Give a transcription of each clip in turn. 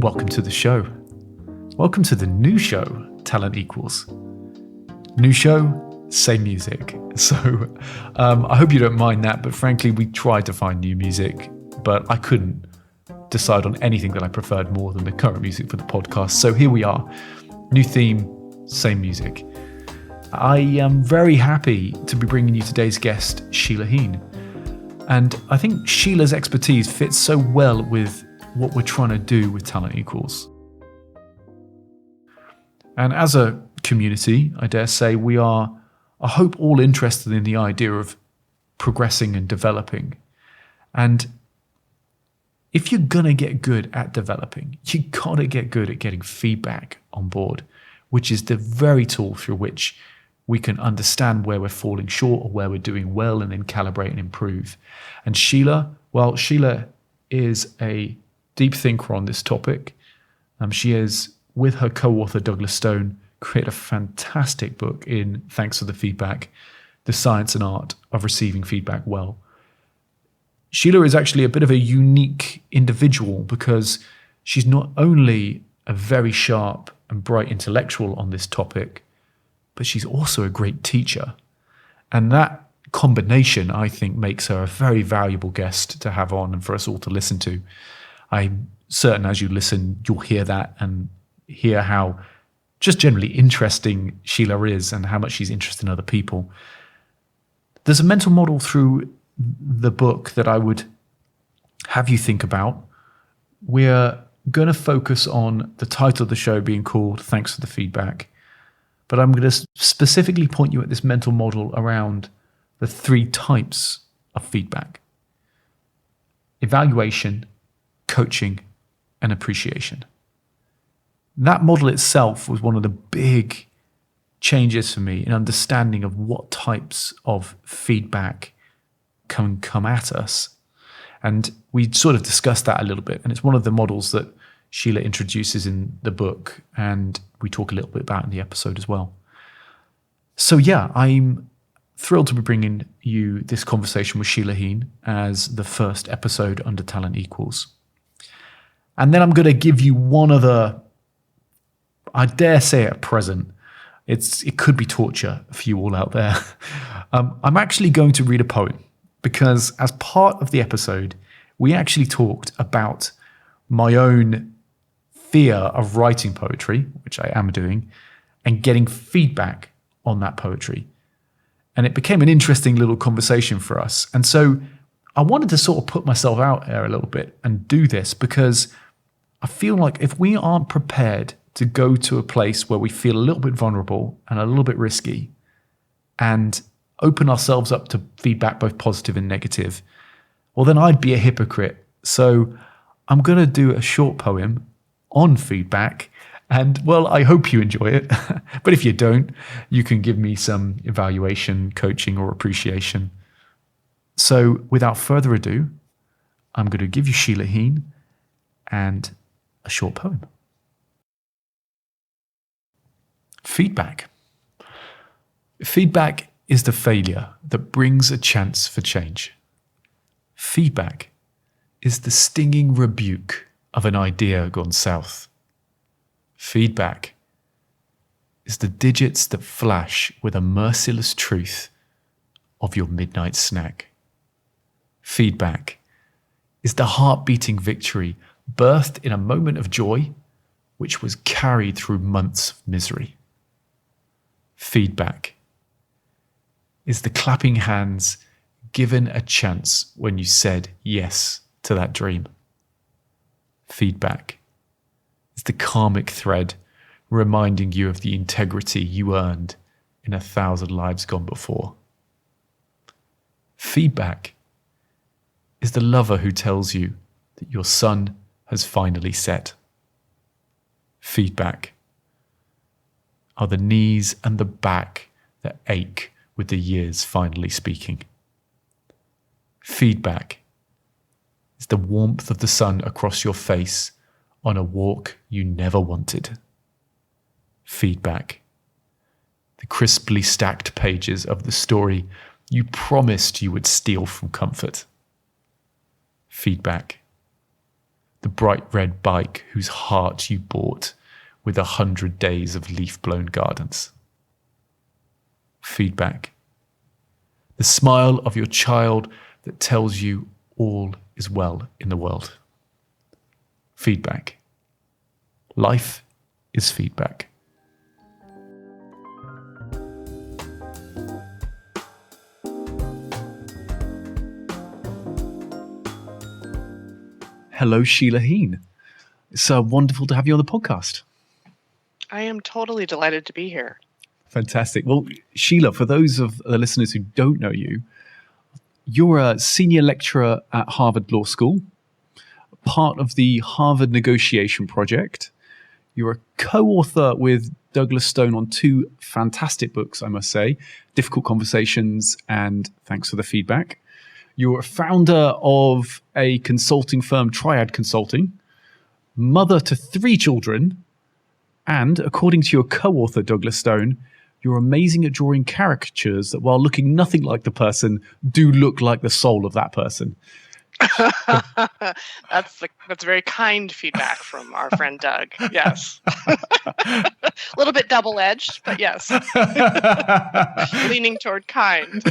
welcome to the show. Welcome to the new show, Talent Equals. New show, same music. So I hope you don't mind that, but frankly, we tried to find new music, but I couldn't decide on anything that I preferred more than the current music for the podcast. So here we are, new theme, same music. I am very happy to be bringing you today's guest, Sheila Heen. And I think Sheila's expertise fits so well with what we're trying to do with Talent Equals. And as a community, I dare say, we are, I hope, all interested in the idea of progressing and developing. And if you're going to get good at developing, you got to get good at getting feedback on board, which is the very tool through which we can understand where we're falling short or where we're doing well and then calibrate and improve. And Sheila, well, Sheila is a deep thinker on this topic. She has, with her co-author Douglas Stone, created a fantastic book in Thanks for the Feedback, The Science and Art of Receiving Feedback Well. Sheila is actually a bit of a unique individual because she's not only a very sharp and bright intellectual on this topic, but she's also a great teacher. And that combination, I think, makes her a very valuable guest to have on and for us all to listen to. I'm certain as you listen, you'll hear that and hear how just generally interesting Sheila is and how much she's interested in other people. There's a mental model through the book that I would have you think about. We're going to focus on the title of the show being called Thanks for the Feedback. But I'm going to specifically point you at this mental model around the three types of feedback: evaluation, coaching, and appreciation. That model itself was one of the big changes for me in understanding of what types of feedback can come at us. And we sort of discussed that a little bit. And it's one of the models that Sheila introduces in the book, and we talk a little bit about in the episode as well. So yeah, I'm thrilled to be bringing you this conversation with Sheila Heen as the first episode under Talent Equals. And then I'm going to give you one other, I dare say it, a present. It could be torture for you all out there. I'm actually going to read a poem because as part of the episode, we actually talked about my own fear of writing poetry, which I am doing, and getting feedback on that poetry. And it became an interesting little conversation for us. And so I wanted to sort of put myself out there a little bit and do this because I feel like if we aren't prepared to go to a place where we feel a little bit vulnerable and a little bit risky and open ourselves up to feedback, both positive and negative, well, then I'd be a hypocrite. So I'm going to do a short poem on feedback, and well, I hope you enjoy it. But if you don't, you can give me some evaluation, coaching, or appreciation. So without further ado, I'm going to give you Sheila Heen and a short poem. Feedback. Feedback is the failure that brings a chance for change. Feedback is the stinging rebuke of an idea gone south. Feedback is the digits that flash with a merciless truth of your midnight snack. Feedback is the heart-beating victory birthed in a moment of joy which was carried through months of misery. Feedback is the clapping hands given a chance when you said yes to that dream. Feedback is the karmic thread reminding you of the integrity you earned in 1,000 lives gone before. Feedback is the lover who tells you that your sun has finally set. Feedback are the knees and the back that ache with the years finally speaking. Feedback is the warmth of the sun across your face on a walk you never wanted. Feedback, the crisply stacked pages of the story you promised you would steal from comfort. Feedback, the bright red bike whose heart you bought with 100 days of leaf-blown gardens. Feedback. The smile of your child that tells you all is well in the world. Feedback. Life is feedback. Hello, Sheila Heen. It's wonderful to have you on the podcast. I am totally delighted to be here. Fantastic. Well, Sheila, for those of the listeners who don't know you, you're a senior lecturer at Harvard Law School, part of the Harvard Negotiation Project. You're a co-author with Douglas Stone on two fantastic books, I must say, Difficult Conversations and Thanks for the Feedback. You're a founder of a consulting firm, Triad Consulting, mother to 3 children, and according to your co-author, Douglas Stone, you're amazing at drawing caricatures that, while looking nothing like the person, do look like the soul of that person. That's very kind feedback from our friend Doug. Yes. A little bit double-edged, but yes. Leaning toward kind.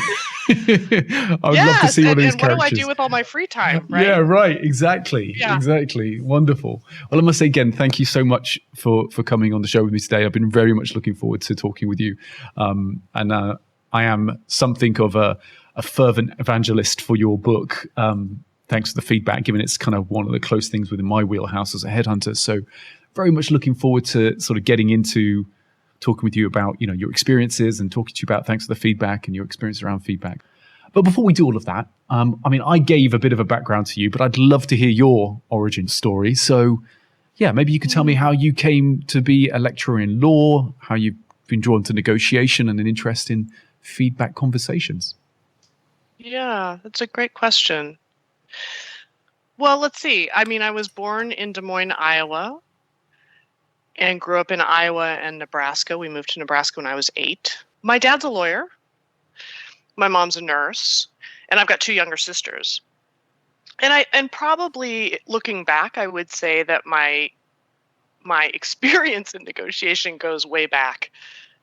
I would love to see one of these characters. And what do I do with all my free time, right? Yeah, right. Exactly. Yeah. Exactly. Wonderful. Well, I must say again, thank you so much for coming on the show with me today. I've been very much looking forward to talking with you. And I am something of a fervent evangelist for your book. Thanks for the feedback, given it's kind of one of the close things within my wheelhouse as a headhunter. So very much looking forward to sort of getting into talking with you about, your experiences and talking to you about thanks for the feedback and your experience around feedback. But before we do all of that, I gave a bit of a background to you, but I'd love to hear your origin story. So yeah, maybe you could tell me how you came to be a lecturer in law, how you've been drawn to negotiation and an interest in feedback conversations. Yeah, that's a great question. Well, let's see. I was born in Des Moines, Iowa, and grew up in Iowa and Nebraska. We moved to Nebraska when I was 8. My dad's a lawyer. My mom's a nurse, and I've got 2 younger sisters. And probably looking back, I would say that my experience in negotiation goes way back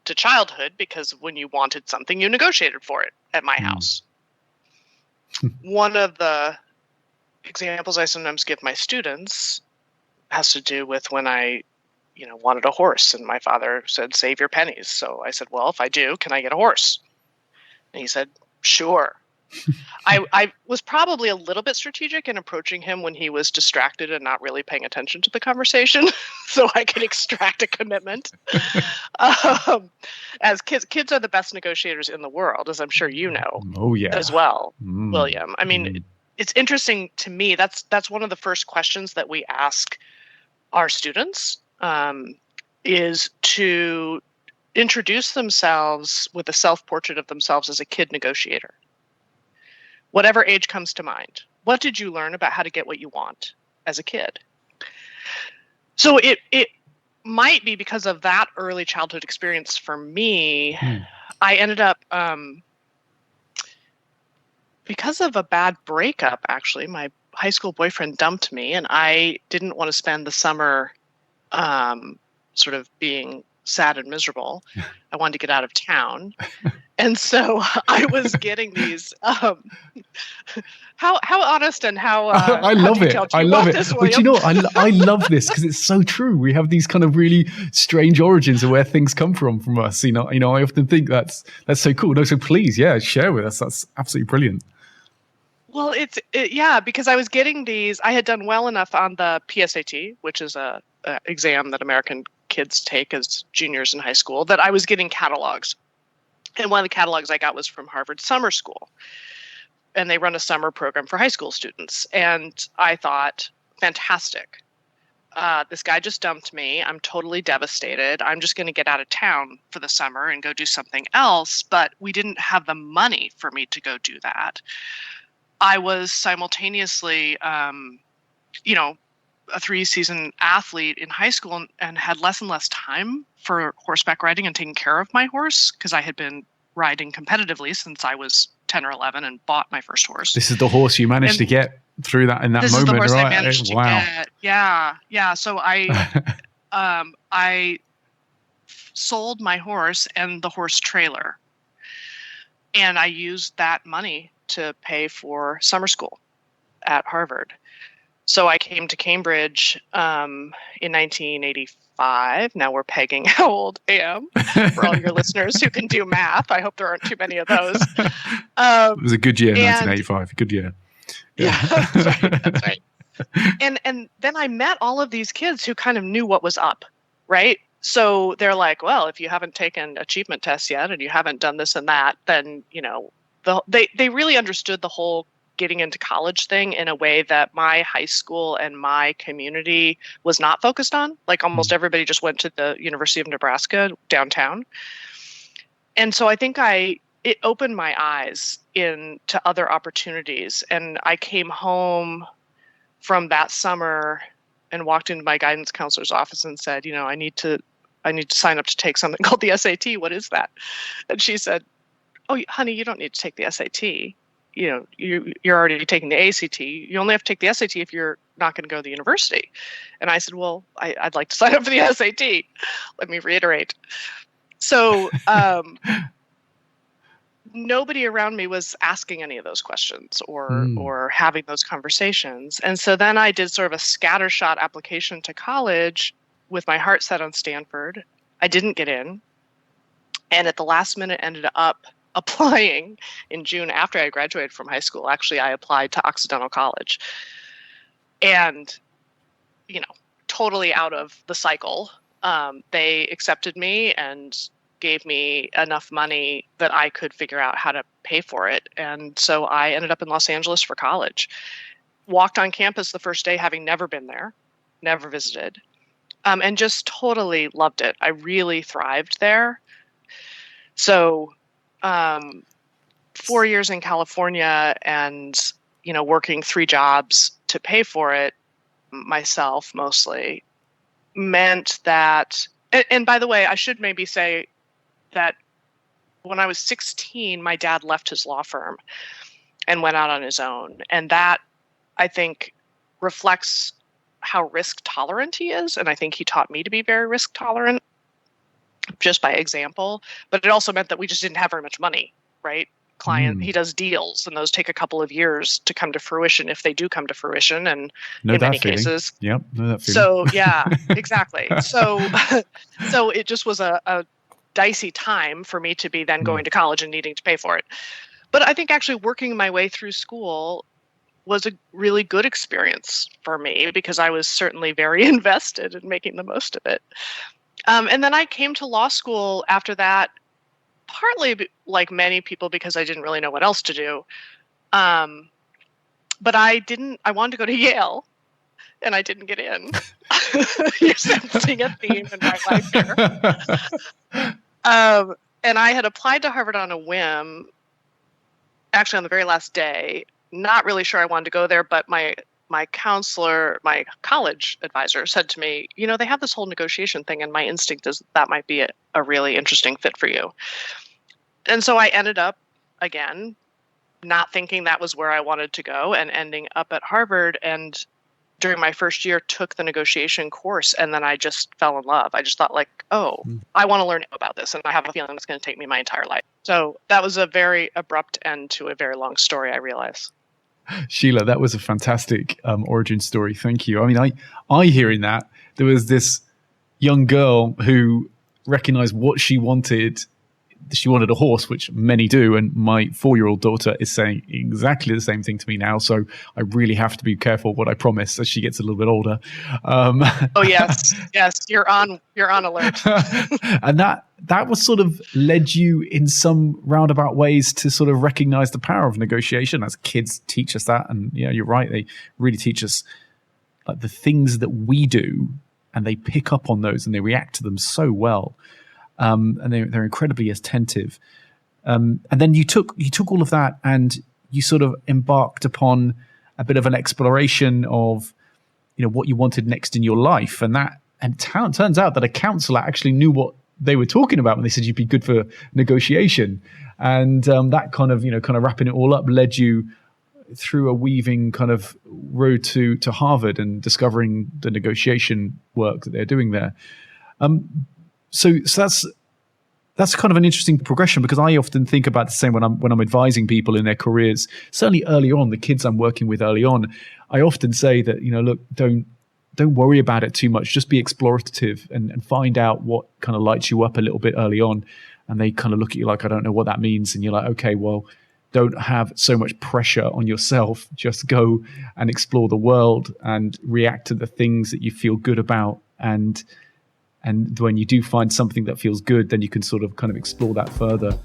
to childhood, because when you wanted something, you negotiated for it at my house. One of the examples I sometimes give my students has to do with when I, wanted a horse, and my father said, "Save your pennies." So I said, "Well, if I do, can I get a horse?" And he said, "Sure." I was probably a little bit strategic in approaching him when he was distracted and not really paying attention to the conversation, so I could extract a commitment. As kids are the best negotiators in the world, as I'm sure you know. Oh yeah, as well, William. It's interesting to me. That's one of the first questions that we ask our students, is to introduce themselves with a self-portrait of themselves as a kid negotiator. Whatever age comes to mind. What did you learn about how to get what you want as a kid? So it might be because of that early childhood experience for me, I ended up, because of a bad breakup, actually, my high school boyfriend dumped me, and I didn't want to spend the summer sort of being sad and miserable. I wanted to get out of town. And so I was getting these, how honest and how I love it. I love it. But I love this because it's so true. We have these kind of really strange origins of where things come from us. I often think that's so cool. No, so please, share with us. That's absolutely brilliant. Well, because I was getting these. I had done well enough on the PSAT, which is a exam that American kids take as juniors in high school, that I was getting catalogs. And one of the catalogs I got was from Harvard Summer School. And they run a summer program for high school students. And I thought, fantastic. This guy just dumped me. I'm totally devastated. I'm just going to get out of town for the summer and go do something else. But we didn't have the money for me to go do that. I was simultaneously, a 3-season athlete in high school and had less and less time for horseback riding and taking care of my horse because I had been riding competitively since I was 10 or 11 and bought my first horse. This is the horse you managed to get through that in that this moment, is the horse right? I managed to get. Yeah. So I sold my horse and the horse trailer, and I used that money to pay for summer school at Harvard. So I came to Cambridge in 1985. Now we're pegging how old I am for all your listeners who can do math. I hope there aren't too many of those. It was a good year, 1985. Good year. Yeah, that's right. And then I met all of these kids who kind of knew what was up, right? So they're like, well, if you haven't taken achievement tests yet and you haven't done this and that, then, they really understood the whole getting into college thing in a way that my high school and my community was not focused on. Like almost everybody just went to the University of Nebraska downtown. And so I think it opened my eyes into other opportunities. And I came home from that summer and walked into my guidance counselor's office and said, I need to sign up to take something called the SAT. What is that? And she said, oh, honey, you don't need to take the SAT. You're already taking the ACT. You only have to take the SAT if you're not going to go to the university. And I said, well, I'd like to sign up for the SAT. Let me reiterate. So nobody around me was asking any of those questions or having those conversations. And so then I did sort of a scattershot application to college with my heart set on Stanford. I didn't get in. And at the last minute ended up applying in June after I graduated from high school. Actually, I applied to Occidental College. And, totally out of the cycle, they accepted me and gave me enough money that I could figure out how to pay for it. And so I ended up in Los Angeles for college. Walked on campus the first day, having never been there, never visited, and just totally loved it. I really thrived there. So 4 years in California and, working 3 jobs to pay for it myself mostly meant that, and by the way, I should maybe say that when I was 16, my dad left his law firm and went out on his own. And that, I think, reflects how risk tolerant he is. And I think he taught me to be very risk tolerant just by example. But it also meant that we just didn't have very much money, right? He does deals, and those take a couple of years to come to fruition if they do come to fruition. And in many cases. Yep. Know that feeling. So yeah, exactly. So it just was a dicey time for me to be then going to college and needing to pay for it. But I think actually working my way through school was a really good experience for me because I was certainly very invested in making the most of it. And then I came to law school after that, partly like many people because I didn't really know what else to do. But I wanted to go to Yale, and I didn't get in. You're sensing a theme in my life here. And I had applied to Harvard on a whim, actually on the very last day. Not really sure I wanted to go there, but my counselor, my college advisor said to me, they have this whole negotiation thing, and my instinct is that might be a really interesting fit for you. And so I ended up, again, not thinking that was where I wanted to go and ending up at Harvard. And during my first year, took the negotiation course, and then I just fell in love. I just thought I want to learn about this, and I have a feeling it's going to take me my entire life. So that was a very abrupt end to a very long story, I realize. Sheila, that was a fantastic origin story. Thank you. I mean, I hearing that, there was this young girl who recognized what she wanted. She wanted a horse, which many do. And my 4-year-old daughter is saying exactly the same thing to me now. So I really have to be careful what I promise as she gets a little bit older. Oh, yes. Yes. You're on alert. And that was sort of led you in some roundabout ways to sort of recognize the power of negotiation as kids teach us that. And yeah, you're right. They really teach us like the things that we do, and they pick up on those and they react to them so well. And they're incredibly attentive. And then you took all of that and you sort of embarked upon a bit of an exploration of, what you wanted next in your life. And it turns out that a counselor actually knew what they were talking about when they said you'd be good for negotiation. And that kind of wrapping it all up led you through a weaving kind of road to Harvard and discovering the negotiation work that they're doing there. So that's kind of an interesting progression, because I often think about the same when I'm advising people in their careers. Certainly early on, the kids I'm working with early on, I often say that, look, don't worry about it too much. Just be explorative and find out what kind of lights you up a little bit early on. And they kind of look at you like, I don't know what that means. And you're like, okay, well, don't have so much pressure on yourself. Just go and explore the world and react to the things that you feel good about. And when you do find something that feels good, then you can sort of kind of explore that further.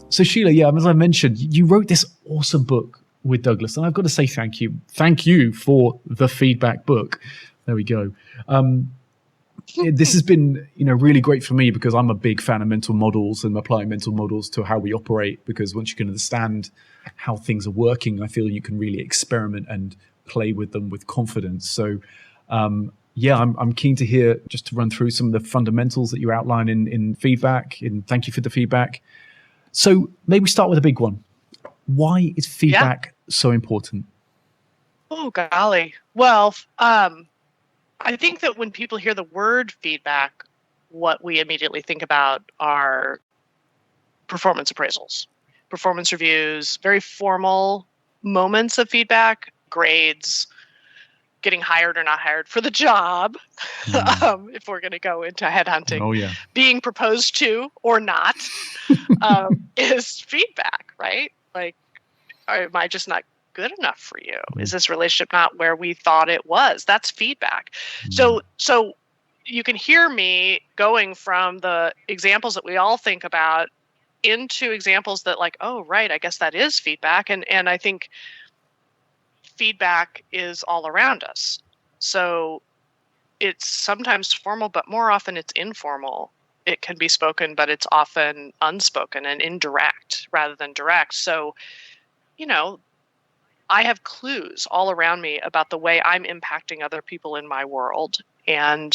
So Sheila, as I mentioned, you wrote this awesome book with Douglas, and I've got to say thank you. Thank you for the feedback book. There we go. This has been, really great for me, because I'm a big fan of mental models and applying mental models to how we operate, because once you can understand how things are working, I feel you can really experiment and play with them with confidence. So, I'm keen to hear, just to run through some of the fundamentals that you outline in feedback, and thank you for the feedback. So maybe start with a big one. Why is feedback so important? Oh, golly. Well, I think that when people hear the word feedback, what we immediately think about are performance appraisals, performance reviews, very formal moments of feedback, grades, getting hired or not hired for the job, if we're going to go into headhunting, being proposed to or not, is feedback, right? Like, am I just not good enough for you? Is this relationship not where we thought it was? That's feedback. So you can hear me going from the examples that we all think about into examples that, like, oh, right, I guess that is feedback. And I think feedback is all around us. So it's sometimes formal, but more often it's informal. It can be spoken, but it's often unspoken and indirect rather than direct. So, I have clues all around me about the way I'm impacting other people in my world and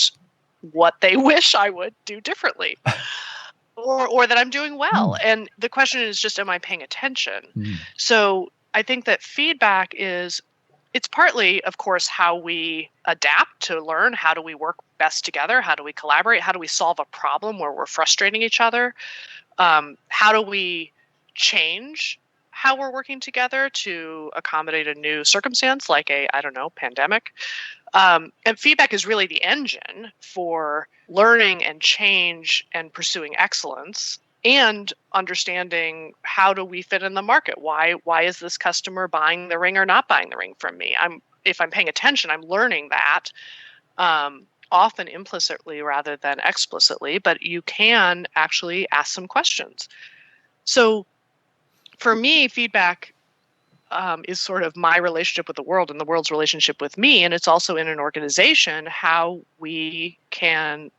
what they wish I would do differently or that I'm doing well. And the question is just, am I paying attention? So I think that feedback it's partly, of course, how we adapt to learn. How do we work best together? How do we collaborate? How do we solve a problem where we're frustrating each other? How do we change how we're working together to accommodate a new circumstance like pandemic? And feedback is really the engine for learning and change and pursuing excellence and understanding how do we fit in the market? Why is this customer buying the ring or not buying the ring from me? If I'm paying attention, I'm learning that, often implicitly rather than explicitly, but you can actually ask some questions. So for me, feedback is sort of my relationship with the world and the world's relationship with me. And it's also in an organization how we can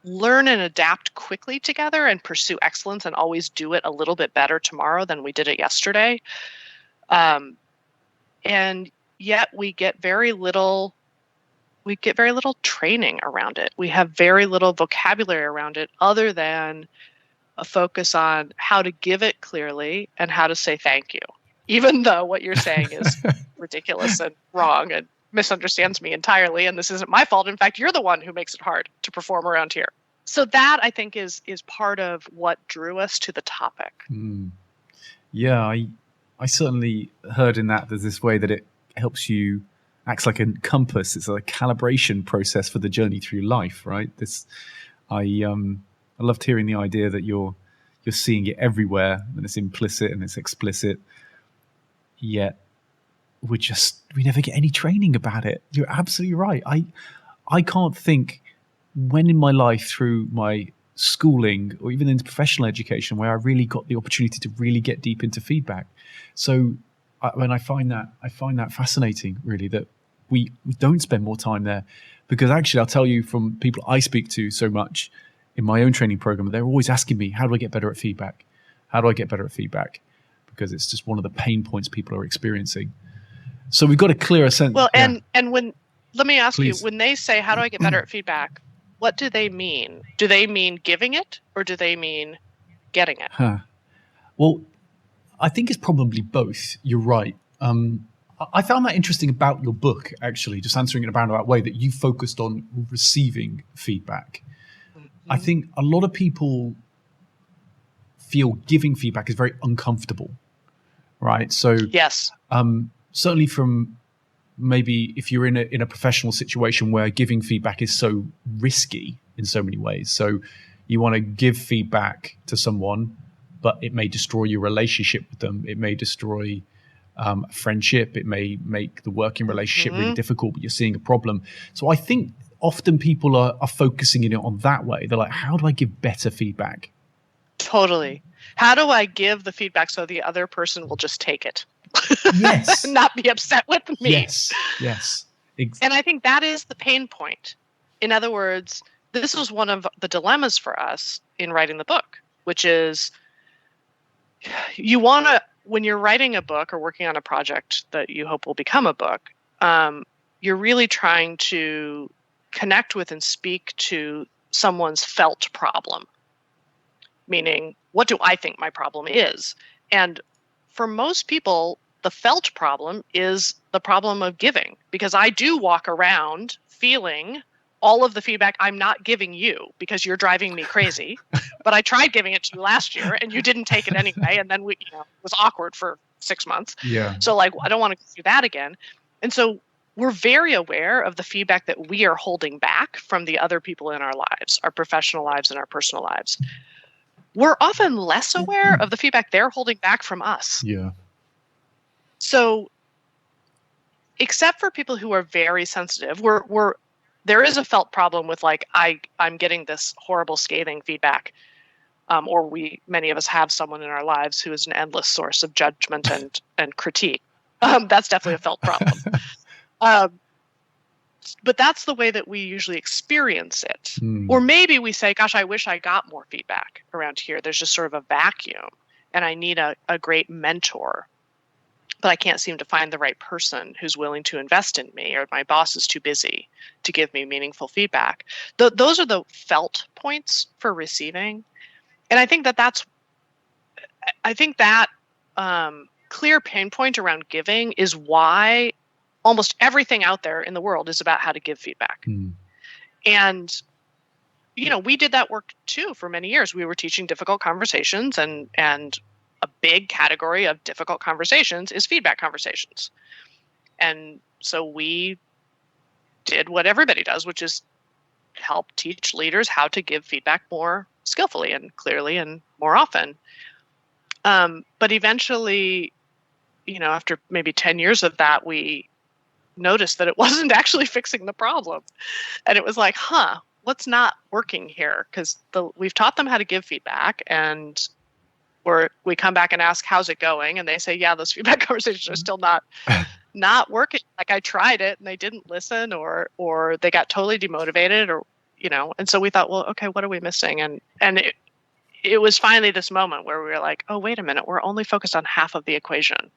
learn and adapt quickly together and pursue excellence and always do it a little bit better tomorrow than we did it yesterday. And yet we get very little training around it. We have very little vocabulary around it other than a focus on how to give it clearly and how to say thank you, even though what you're saying is ridiculous and wrong and misunderstands me entirely. And this isn't my fault. In fact, you're the one who makes it hard to perform around here. So that, I think, is part of what drew us to the topic. Yeah, I certainly heard in that there's this way that it helps you, acts like a compass. It's a calibration process for the journey through life, right? I loved hearing the idea that you're seeing it everywhere, and it's implicit and it's explicit, yet we never get any training about it. You're absolutely right. I can't think when in my life through my schooling or even into professional education where I really got the opportunity to really get deep into feedback. So I find that fascinating, really, that we don't spend more time there, because actually I'll tell you from people I speak to so much in my own training program, they're always asking me, how do I get better at feedback? How do I get better at feedback? Because it's just one of the pain points people are experiencing. So we've got a clearer sense. Well, and when let me ask you, Please. when they say, how do I get better at feedback? What do they mean? Do they mean giving it, or do they mean getting it? Well, I think it's probably both. You're right. I found that interesting about your book, actually, just answering in a roundabout way, that you focused on receiving feedback. I think a lot of people feel giving feedback is very uncomfortable, right? So Yes. Certainly from maybe if you're in a professional situation where giving feedback is so risky in so many ways. So you want to give feedback to someone, but it may destroy your relationship with them. It may destroy a friendship. It may make the working relationship really difficult, but you're seeing a problem. So I think often people are focusing in it on that way. They're like, how do I give better feedback? Totally. How do I give the feedback so the other person will just take it? Yes. Not be upset with me. Yes. And I think that is the pain point. In other words, this was one of the dilemmas for us in writing the book, which is you want to, when you're writing a book or working on a project that you hope will become a book, you're really trying to connect with and speak to someone's felt problem. Meaning, what do I think my problem is? And for most people, the felt problem is the problem of giving, because I do walk around feeling all of the feedback I'm not giving you because you're driving me crazy. But I tried giving it to you last year and you didn't take it anyway. And then it was awkward for 6 months. Yeah. So I don't want to go through that again. And so we're very aware of the feedback that we are holding back from the other people in our lives, our professional lives and our personal lives. We're often less aware of the feedback they're holding back from us. Yeah. So, except for people who are very sensitive, there is a felt problem with I'm getting this horrible scathing feedback, or many of us have someone in our lives who is an endless source of judgment and critique. That's definitely a felt problem. But that's the way that we usually experience it. Or maybe we say, gosh, I wish I got more feedback around here. There's just sort of a vacuum and I need a great mentor, but I can't seem to find the right person who's willing to invest in me, or my boss is too busy to give me meaningful feedback. Those are the felt points for receiving. And I think that clear pain point around giving is why almost everything out there in the world is about how to give feedback. And, we did that work too for many years. We were teaching difficult conversations, and a big category of difficult conversations is feedback conversations. And so we did what everybody does, which is help teach leaders how to give feedback more skillfully and clearly and more often. But eventually, after maybe 10 years of that, we noticed that it wasn't actually fixing the problem. And it was like, what's not working here? Because we've taught them how to give feedback, and we come back and ask, how's it going? And they say, yeah, those feedback conversations are still not working. Like, I tried it and they didn't listen, or they got totally demotivated, or, and so we thought, well, okay, what are we missing? And it was finally this moment where we were like, oh, wait a minute, we're only focused on half of the equation.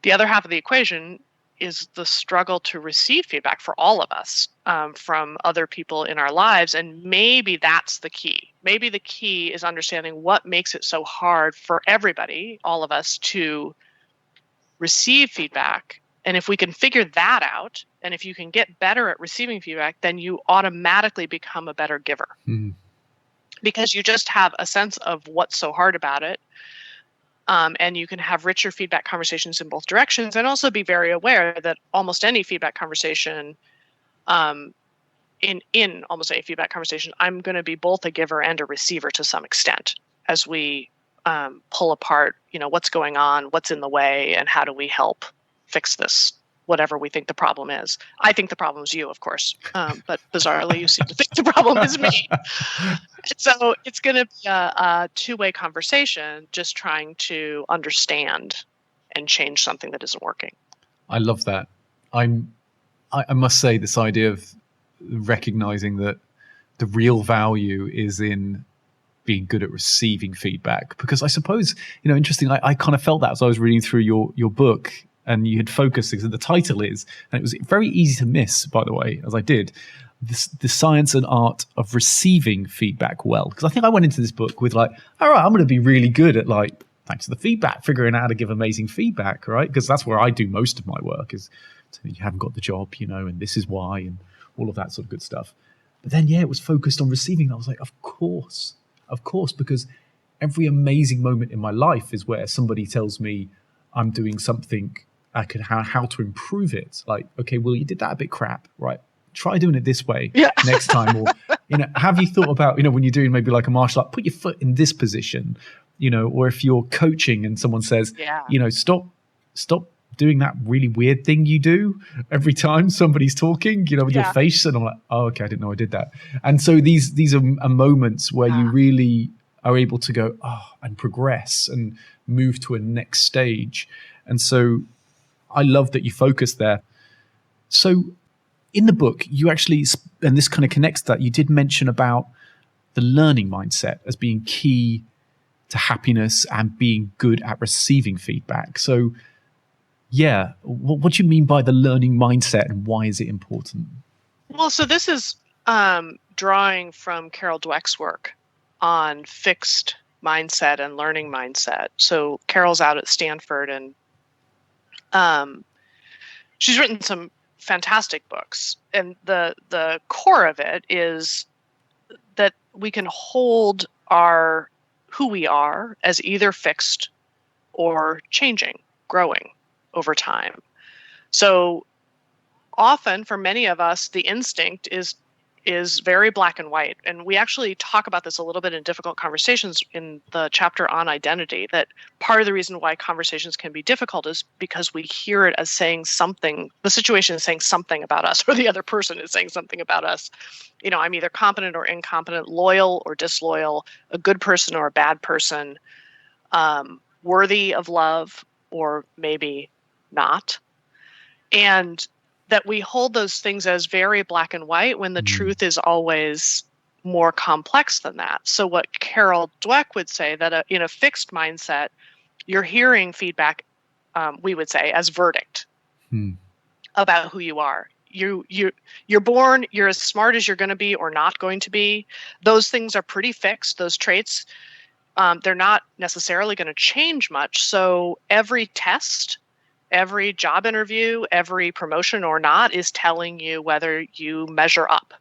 The other half of the equation is the struggle to receive feedback for all of us from other people in our lives. And maybe that's the key. Maybe the key is understanding what makes it so hard for everybody, all of us, to receive feedback. And if we can figure that out, and if you can get better at receiving feedback, then you automatically become a better giver. Because you just have a sense of what's so hard about it. And you can have richer feedback conversations in both directions, and also be very aware that almost any feedback conversation, in almost any feedback conversation, I'm going to be both a giver and a receiver to some extent as we pull apart, what's going on, what's in the way, and how do we help fix this, whatever we think the problem is. I think the problem is you, of course, but bizarrely, you seem to think the problem is me. So it's going to be a two-way conversation, just trying to understand and change something that isn't working. I love that. I must say, this idea of recognizing that the real value is in being good at receiving feedback, because I suppose, interesting, I kind of felt that as I was reading through your book. and you had focused things, and the title is, and it was very easy to miss, by the way, as I did, the science and art of receiving feedback well. Because I think I went into this book with like, all right, I'm going to be really good at like, thanks to the feedback, figuring out how to give amazing feedback, right? Because that's where I do most of my work is, you haven't got the job, and this is why, and all of that sort of good stuff. But then, it was focused on receiving. I was like, of course, because every amazing moment in my life is where somebody tells me I'm doing something, I could how to improve it. Like, okay, well, you did that a bit crap, right? Try doing it this way next time. Or, have you thought about, when you're doing maybe like a martial art, put your foot in this position, or if you're coaching and someone says, stop doing that really weird thing you do every time somebody's talking, with your face. And I'm like, oh, okay, I didn't know I did that. And so these are moments where you really are able to go, and progress and move to a next stage. And so I love that you focus there. So in the book, you actually, and this kind of connects that, you did mention about the learning mindset as being key to happiness and being good at receiving feedback. So what do you mean by the learning mindset, and why is it important? Well, so this is drawing from Carol Dweck's work on fixed mindset and learning mindset. So Carol's out at Stanford, and she's written some fantastic books. And the core of it is that we can hold who we are as either fixed or changing, growing over time. So often for many of us, the instinct is very black and white. And we actually talk about this a little bit in difficult conversations in the chapter on identity, that part of the reason why conversations can be difficult is because we hear it as saying something, the situation is saying something about us, or the other person is saying something about us. I'm either competent or incompetent, loyal or disloyal, a good person or a bad person, worthy of love or maybe not. And that we hold those things as very black and white when the truth is always more complex than that. So what Carol Dweck would say, that in a fixed mindset, you're hearing feedback, we would say, as verdict about who you are. You're born, you're as smart as you're going to be or not going to be. Those things are pretty fixed. Those traits, they're not necessarily going to change much. So every test, every job interview, every promotion or not is telling you whether you measure up,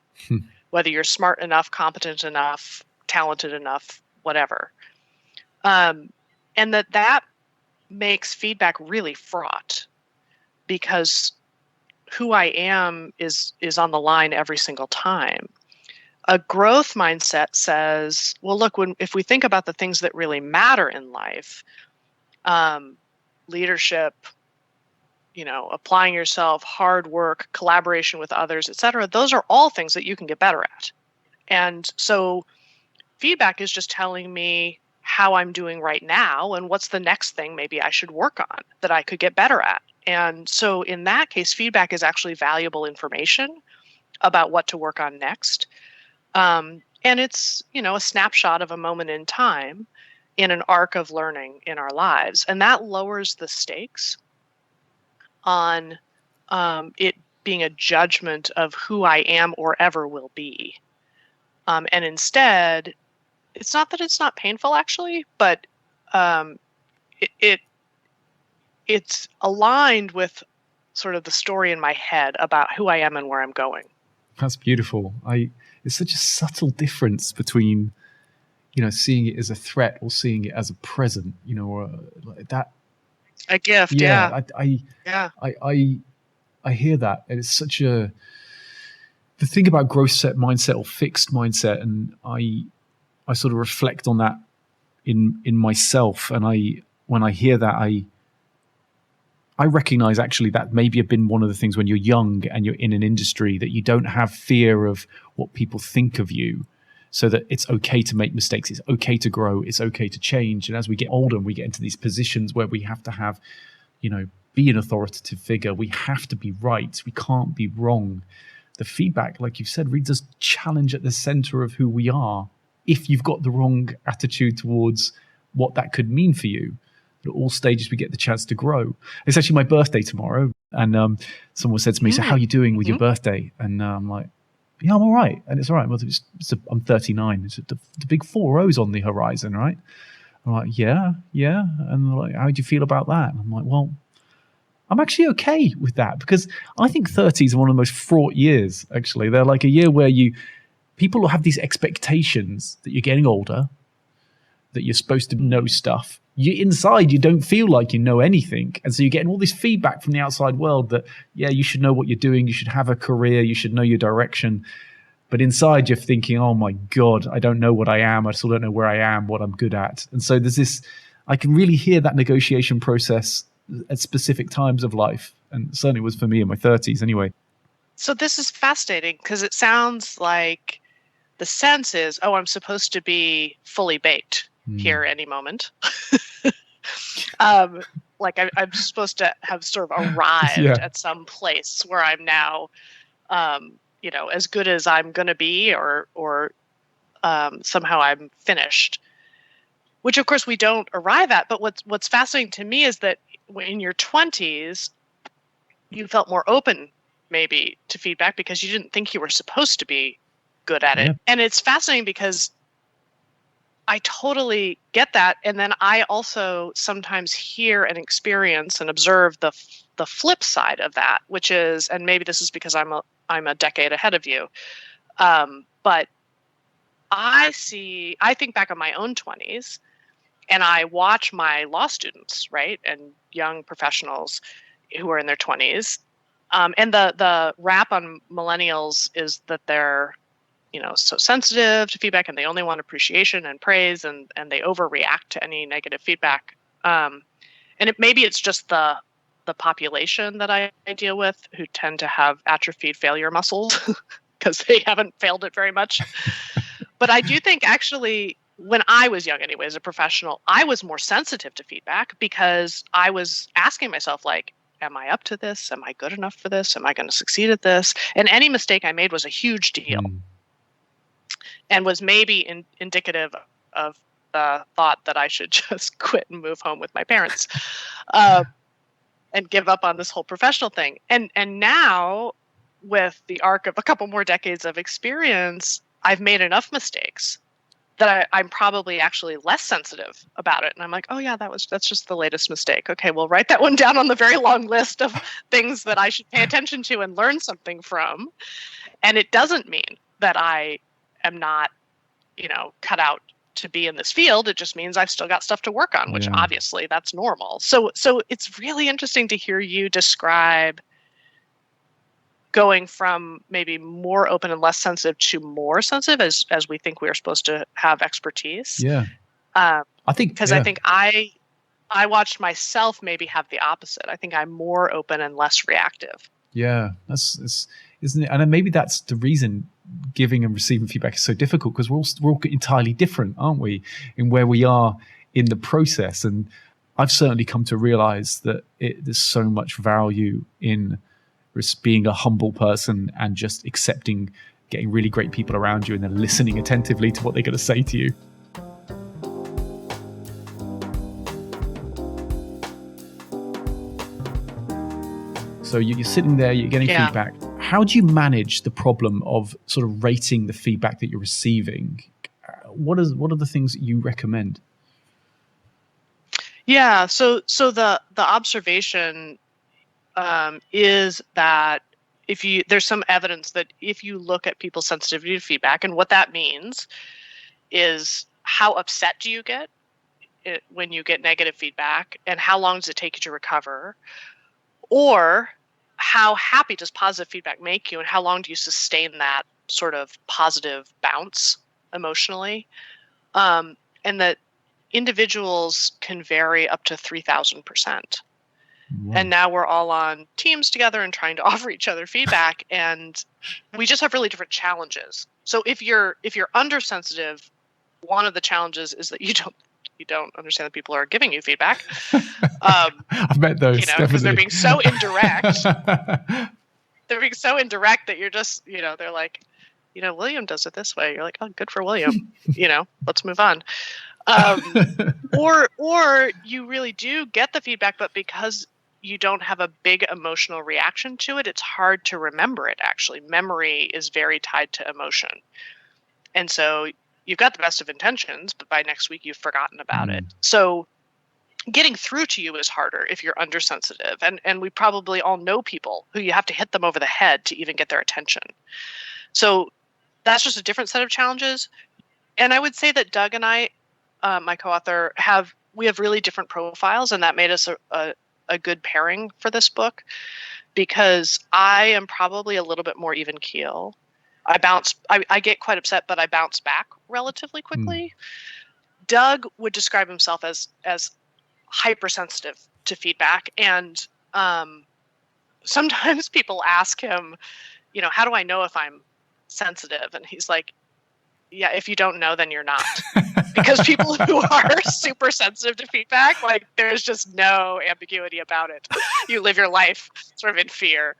whether you're smart enough, competent enough, talented enough, whatever. And that makes feedback really fraught, because who I am is on the line every single time. A growth mindset says, well, look, if we think about the things that really matter in life, leadership, applying yourself, hard work, collaboration with others, etc. Those are all things that you can get better at. And so feedback is just telling me how I'm doing right now and what's the next thing maybe I should work on that I could get better at. And so in that case, feedback is actually valuable information about what to work on next. And it's, a snapshot of a moment in time in an arc of learning in our lives. And that lowers the stakes on it being a judgment of who I am or ever will be. And instead, it's not that it's not painful, actually, but it's aligned with sort of the story in my head about who I am and where I'm going. That's beautiful. It's such a subtle difference between, seeing it as a threat or seeing it as a present, or like that. A gift, yeah. I hear that, and it's such the thing about growth mindset or fixed mindset, and I sort of reflect on that in myself, and when I hear that, I recognize actually that maybe have been one of the things when you're young and you're in an industry, that you don't have fear of what people think of you, so that it's okay to make mistakes, it's okay to grow, it's okay to change. And as we get older and we get into these positions where we have to have, be an authoritative figure, we have to be right, we can't be wrong. The feedback, like you've said, really does challenge at the center of who we are if you've got the wrong attitude towards what that could mean for you. But at all stages, we get the chance to grow. It's actually my birthday tomorrow. And someone said to me, so how are you doing with your birthday? And I'm like, yeah, I'm all right. And it's all right. Well, I'm 39. It's the big 4-0's on the horizon, right? I'm like, yeah. And they're like, how do you feel about that? And I'm like, well, I'm actually okay with that, because I think 30s are one of the most fraught years, actually. They're like a year where people have these expectations that you're getting older, that you're supposed to know stuff. Inside, you don't feel like you know anything. And so you're getting all this feedback from the outside world that, yeah, you should know what you're doing. You should have a career. You should know your direction. But inside, you're thinking, oh my God, I don't know what I am. I still don't know where I am, what I'm good at. And so there's this, I can really hear that negotiation process at specific times of life. And certainly was for me in my 30s anyway. So this is fascinating, because it sounds like the sense is, oh, I'm supposed to be fully baked here any moment. Like I'm supposed to have sort of arrived at some place where I'm now, as good as I'm going to be, or somehow I'm finished. Which, of course, we don't arrive at. But what's fascinating to me is that in your 20s, you felt more open, maybe, to feedback because you didn't think you were supposed to be good at it. And it's fascinating because I totally get that. And then I also sometimes hear and experience and observe the flip side of that, which is, and maybe this is because I'm a decade ahead of you, but I think back on my own 20s, and I watch my law students, right, and young professionals who are in their 20s, and the rap on millennials is that they're so sensitive to feedback, and they only want appreciation and praise, and they overreact to any negative feedback. And maybe it's just the population that I deal with, who tend to have atrophied failure muscles because they haven't failed it very much. But I do think, actually, when I was young anyway, as a professional, I was more sensitive to feedback because I was asking myself, like, am I up to this? Am I good enough for this? Am I going to succeed at this? And any mistake I made was a huge deal. And was maybe indicative of the thought that I should just quit and move home with my parents, and give up on this whole professional thing. And now, with the arc of a couple more decades of experience, I've made enough mistakes that I'm probably actually less sensitive about it. And I'm like, oh yeah, that's just the latest mistake. Okay, well, write that one down on the very long list of things that I should pay attention to and learn something from. And it doesn't mean that I am not, cut out to be in this field. It just means I've still got stuff to work on, which obviously that's normal. So it's really interesting to hear you describe going from maybe more open and less sensitive to more sensitive, as we think we are supposed to have expertise. I think I watched myself maybe have the opposite. I think I'm more open and less reactive. Yeah, that's isn't it? And maybe that's the reason giving and receiving feedback is so difficult, because we're all entirely different, aren't we, in where we are in the process. And I've certainly come to realize that there's so much value in being a humble person and just accepting getting really great people around you and then listening attentively to what they're going to say to you. So you're sitting there, you're getting feedback. How do you manage the problem of sort of rating the feedback that you're receiving? What are the things that you recommend? Yeah, so the observation is that there's some evidence that if you look at people's sensitivity to feedback, and what that means is how upset do you get when you get negative feedback, and how long does it take you to recover, or how happy does positive feedback make you, and how long do you sustain that sort of positive bounce emotionally, and that individuals can vary up to 3,000%. And now we're all on teams together and trying to offer each other feedback, and we just have really different challenges. So if you're undersensitive, one of the challenges is that you don't understand that people are giving you feedback. I've met those, because they're being so indirect. They're being so indirect that you're just, they're like, William does it this way. You're like, oh, good for William. Let's move on. Or you really do get the feedback, but because you don't have a big emotional reaction to it, it's hard to remember it. Actually, memory is very tied to emotion. And so you've got the best of intentions, but by next week you've forgotten about it. So getting through to you is harder if you're undersensitive. And we probably all know people who you have to hit them over the head to even get their attention. So that's just a different set of challenges. And I would say that Doug and I, my co-author, we have really different profiles, and that made us a good pairing for this book, because I am probably a little bit more even keel. I get quite upset, but I bounce back relatively quickly. Doug would describe himself as hypersensitive to feedback, and sometimes people ask him, how do I know if I'm sensitive? And he's like, yeah, if you don't know, then you're not. Because people who are super sensitive to feedback, like, there's just no ambiguity about it. You live your life sort of in fear.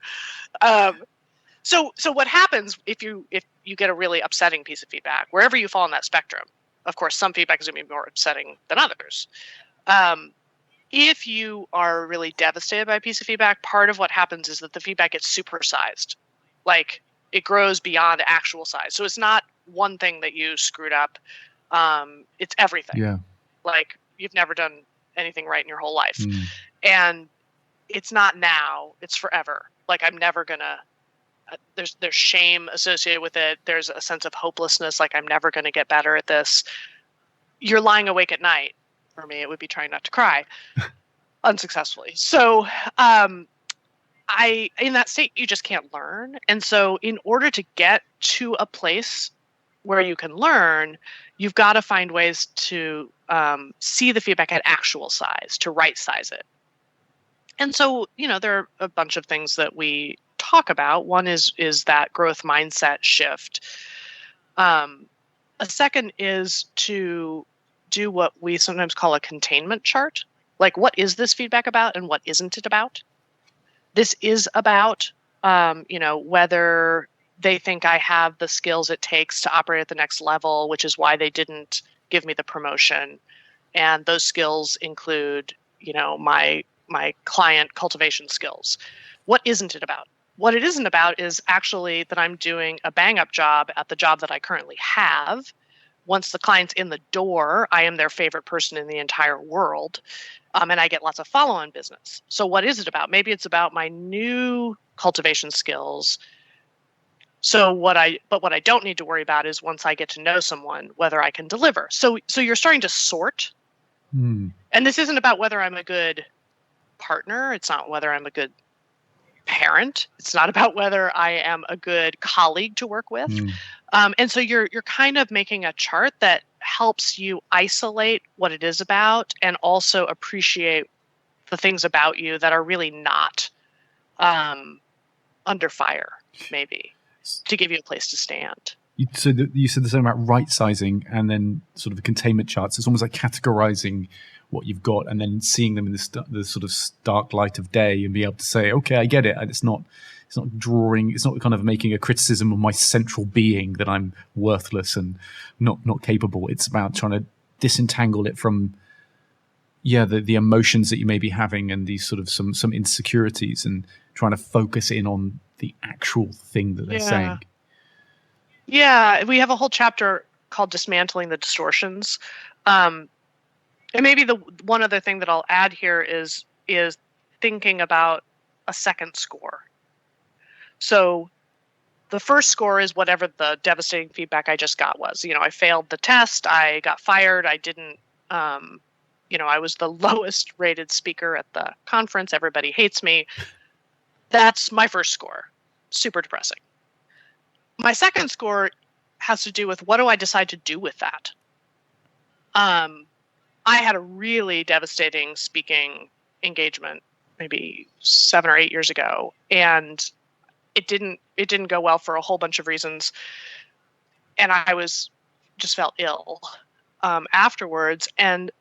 So what happens if you get a really upsetting piece of feedback, wherever you fall on that spectrum? Of course, some feedback is going to be more upsetting than others. If you are really devastated by a piece of feedback, part of what happens is that the feedback gets supersized. Like, it grows beyond actual size. So it's not one thing that you screwed up. It's everything. Yeah. Like, you've never done anything right in your whole life. And it's not now, it's forever. Like, I'm never gonna, there's shame associated with it. There's a sense of hopelessness. Like, I'm never going to get better at this. You're lying awake at night. For me, it would be trying not to cry unsuccessfully. So, in that state, you just can't learn. And so in order to get to a place where you can learn, you've got to find ways to see the feedback at actual size, to right size it. And so, there are a bunch of things that we talk about. One is that growth mindset shift. A second is to do what we sometimes call a containment chart. Like, what is this feedback about and what isn't it about? This is about, whether they think I have the skills it takes to operate at the next level, which is why they didn't give me the promotion. And those skills include, my client cultivation skills. What isn't it about? What it isn't about is actually that I'm doing a bang-up job at the job that I currently have. Once the client's in the door, I am their favorite person in the entire world. And I get lots of follow-on business. So what is it about? Maybe it's about my new cultivation skills. So what I don't need to worry about is once I get to know someone, whether I can deliver. So you're starting to sort. And this isn't about whether I'm a good partner. It's not whether I'm a good parent. It's not about whether I am a good colleague to work with. And so you're kind of making a chart that helps you isolate what it is about and also appreciate the things about you that are really not under fire, maybe, to give you a place to stand. You said the same about right sizing and then sort of the containment charts. It's almost like categorizing what you've got and then seeing them in the sort of stark light of day and be able to say, okay, I get it. And it's not kind of making a criticism of my central being that I'm worthless and not capable. It's about trying to disentangle it from the emotions that you may be having and these sort of some insecurities and trying to focus in on the actual thing that they're saying. Yeah, we have a whole chapter called Dismantling the Distortions. And maybe the one other thing that I'll add here is thinking about a second score. So the first score is whatever the devastating feedback I just got was. I failed the test. I got fired. I didn't, I was the lowest rated speaker at the conference. Everybody hates me. That's my first score. Super depressing. My second score has to do with what do I decide to do with that? I had a really devastating speaking engagement maybe 7 or 8 years ago, and it didn't go well for a whole bunch of reasons. And I just felt ill afterwards. And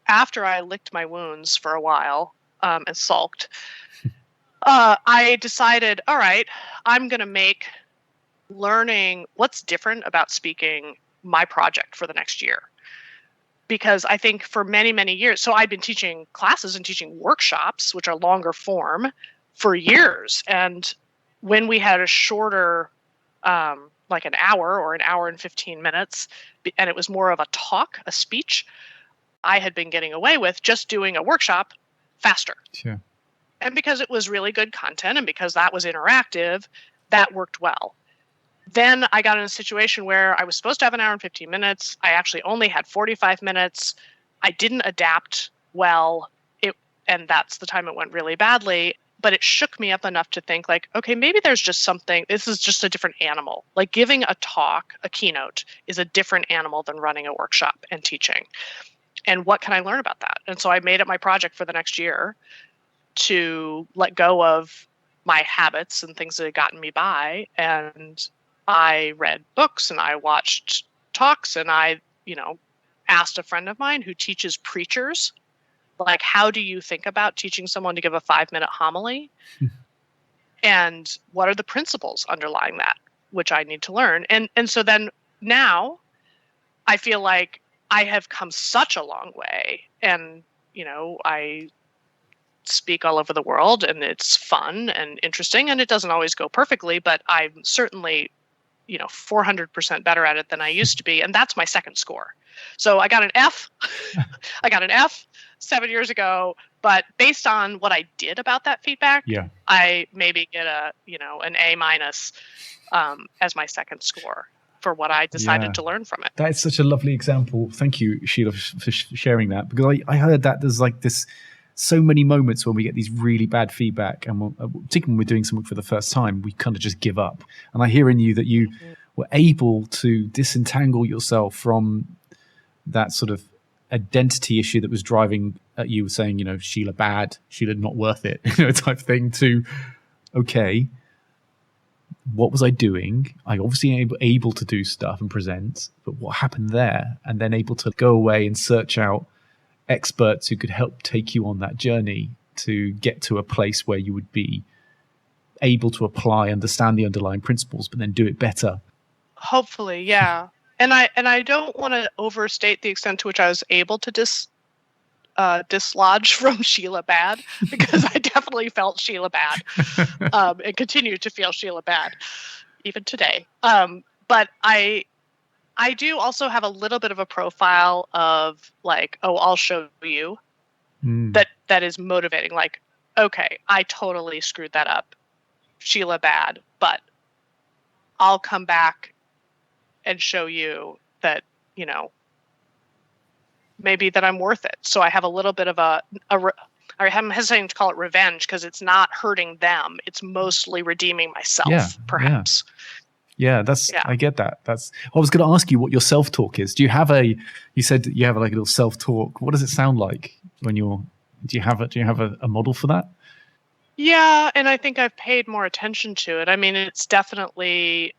after I licked my wounds for a while and sulked, I decided, all right, I'm going to make learning what's different about speaking my project for the next year. because I think for many, many years, so I'd been teaching classes and teaching workshops, which are longer form, for years. And when we had a shorter, like an hour or an hour and 15 minutes, and it was more of a talk, a speech, I had been getting away with just doing a workshop faster. Sure. And because it was really good content and because that was interactive, that worked well. Then I got in a situation where I was supposed to have an hour and 15 minutes. I actually only had 45 minutes. I didn't adapt well. And that's the time it went really badly. But it shook me up enough to think like, okay, maybe there's just something, this is just a different animal. Like giving a talk, a keynote, is a different animal than running a workshop and teaching. And what can I learn about that? And so I made it my project for the next year to let go of my habits and things that had gotten me by. And I read books and I watched talks and I, asked a friend of mine who teaches preachers, like, how do you think about teaching someone to give a 5-minute homily? And what are the principles underlying that, which I need to learn? And so then now I feel like I have come such a long way. And, I speak all over the world and it's fun and interesting and it doesn't always go perfectly, but I'm certainly 400% better at it than I used to be. And that's my second score. So I got an F. I got an F 7 years ago, but based on what I did about that feedback, I maybe get an A minus as my second score for what I decided to learn from it. That is such a lovely example. Thank you, Sheila, for sharing that, because I heard that there's like this, so many moments when we get these really bad feedback, and particularly when we're doing something for the first time, we kind of just give up. And I hear in you that you were able to disentangle yourself from that sort of identity issue that was driving at you, saying, Sheila bad, Sheila not worth it, type thing, to, okay, what was I doing? I obviously able to do stuff and present, but what happened there? And then able to go away and search out experts who could help take you on that journey to get to a place where you would be able to apply, understand the underlying principles, but then do it better. Hopefully, yeah. And I don't want to overstate the extent to which I was able to dislodge from Sheila bad, because I definitely felt Sheila bad and continue to feel Sheila bad even today. But I do also have a little bit of a profile of like, oh, I'll show you that is motivating. Like, okay, I totally screwed that up. Sheila bad, but I'll come back and show you that, maybe that I'm worth it. So I have a little bit of I'm hesitating to call it revenge because it's not hurting them. It's mostly redeeming myself, perhaps. Yeah, I get that. I was going to ask you what your self-talk is. Do you have you said that you have like a little self-talk. What does it sound like when do you have a model for that? Yeah. And I think I've paid more attention to it. I mean, it's definitely,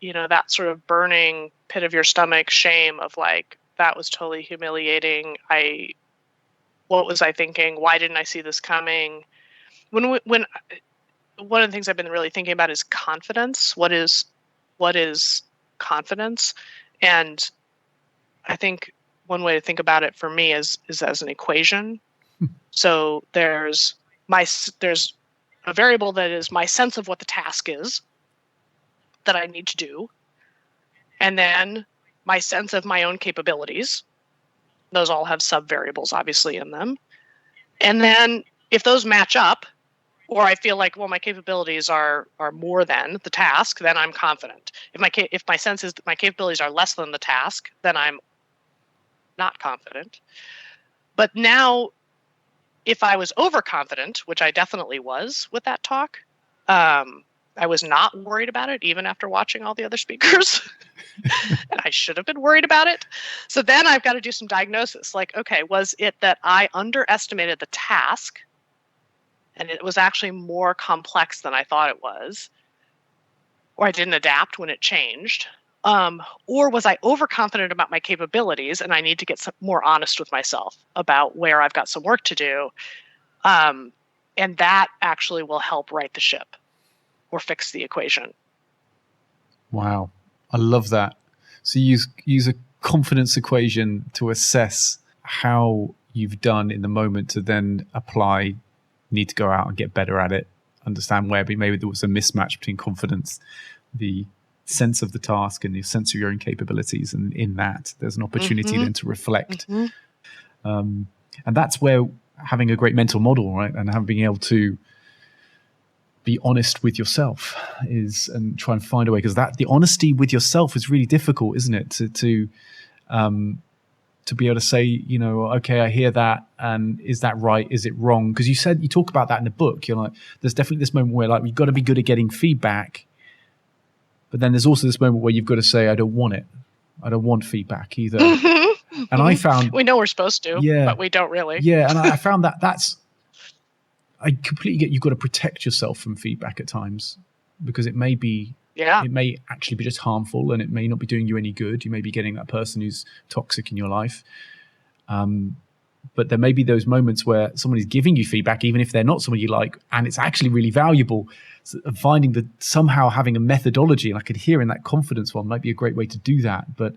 that sort of burning pit of your stomach shame of like, that was totally humiliating. What was I thinking? Why didn't I see this coming? When one of the things I've been really thinking about is confidence. What is confidence? And I think one way to think about it for me is as an equation. So there's a variable that is my sense of what the task is that I need to do. And then my sense of my own capabilities. Those all have sub-variables obviously in them. And then if those match up, or I feel like, well, my capabilities are more than the task, then I'm confident. If my sense is that my capabilities are less than the task, then I'm not confident. But now, if I was overconfident, which I definitely was with that talk, I was not worried about it, even after watching all the other speakers. And I should have been worried about it. So then I've got to do some diagnosis. Like, okay, was it that I underestimated the task and it was actually more complex than I thought it was, or I didn't adapt when it changed? Or was I overconfident about my capabilities and I need to get more honest with myself about where I've got some work to do? And that actually will help right the ship or fix the equation. Wow. I love that. So you use a confidence equation to assess how you've done in the moment to then apply, need to go out and get better at it, understand where maybe there was a mismatch between confidence, the sense of the task and the sense of your own capabilities. And in that, there's an opportunity then to reflect. And that's where having a great mental model, right, and being able to be honest with yourself and try and find a way, because the honesty with yourself is really difficult, isn't it? To be able to say, you know, okay, I hear that, and is that right? Is it wrong? Because you talk about that in the book. You're like, there's definitely this moment where like you've got to be good at getting feedback, but then there's also this moment where you've got to say, I don't want it. I don't want feedback either. And I found we know we're supposed to, but we don't really. Yeah, and I found I completely get you've got to protect yourself from feedback at times, because it may actually be just harmful, and it may not be doing you any good. You may be getting that person who's toxic in your life. But there may be those moments where someone is giving you feedback, even if they're not someone you like, and it's actually really valuable. So finding that somehow having a methodology, and I could hear in that confidence one, might be a great way to do that. But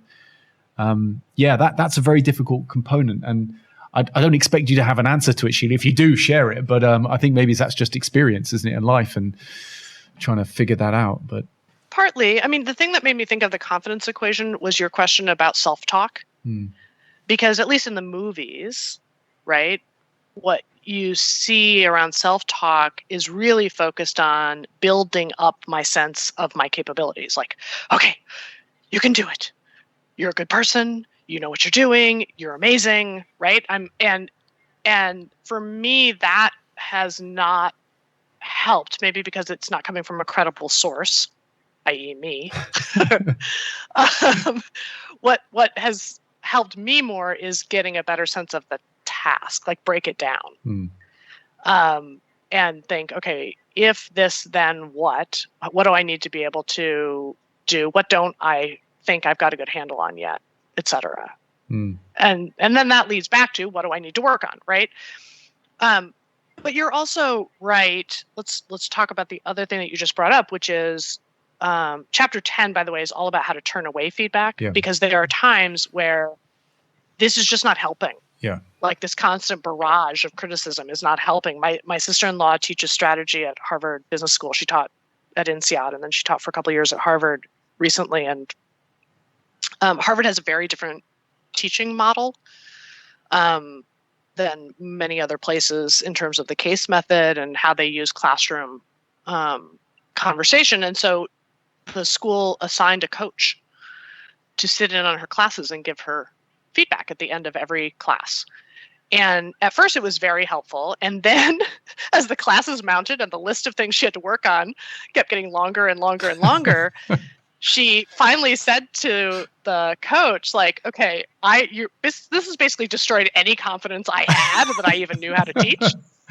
that's a very difficult component. And I don't expect you to have an answer to it, Sheila. If you do, share it. But I think maybe that's just experience, isn't it, in life, and trying to figure that out. But partly, I mean, the thing that made me think of the confidence equation was your question about self-talk. Because at least in the movies, right, what you see around self-talk is really focused on building up my sense of my capabilities. Like, okay, you can do it. You're a good person. You know what you're doing. You're amazing, right? And for me, that has not helped, maybe because it's not coming from a credible source, i.e. me. What has helped me more is getting a better sense of the task, like break it down. And think, okay, if this, then what? What do I need to be able to do? What don't I think I've got a good handle on yet, et cetera. And then that leads back to, what do I need to work on, right? But you're also right. Let's talk about the other thing that you just brought up, which is chapter 10, by the way, is all about how to turn away feedback, because there are times where this is just not helping. Yeah. Like this constant barrage of criticism is not helping. My sister-in-law teaches strategy at Harvard Business School. She taught at INSEAD, and then she taught for a couple of years at Harvard recently. And Harvard has a very different teaching model than many other places in terms of the case method and how they use classroom conversation. And so the school assigned a coach to sit in on her classes and give her feedback at the end of every class. And at first it was very helpful. And then as the classes mounted and the list of things she had to work on kept getting longer and longer and longer, she finally said to the coach, like, okay, this has basically destroyed any confidence I had that I even knew how to teach.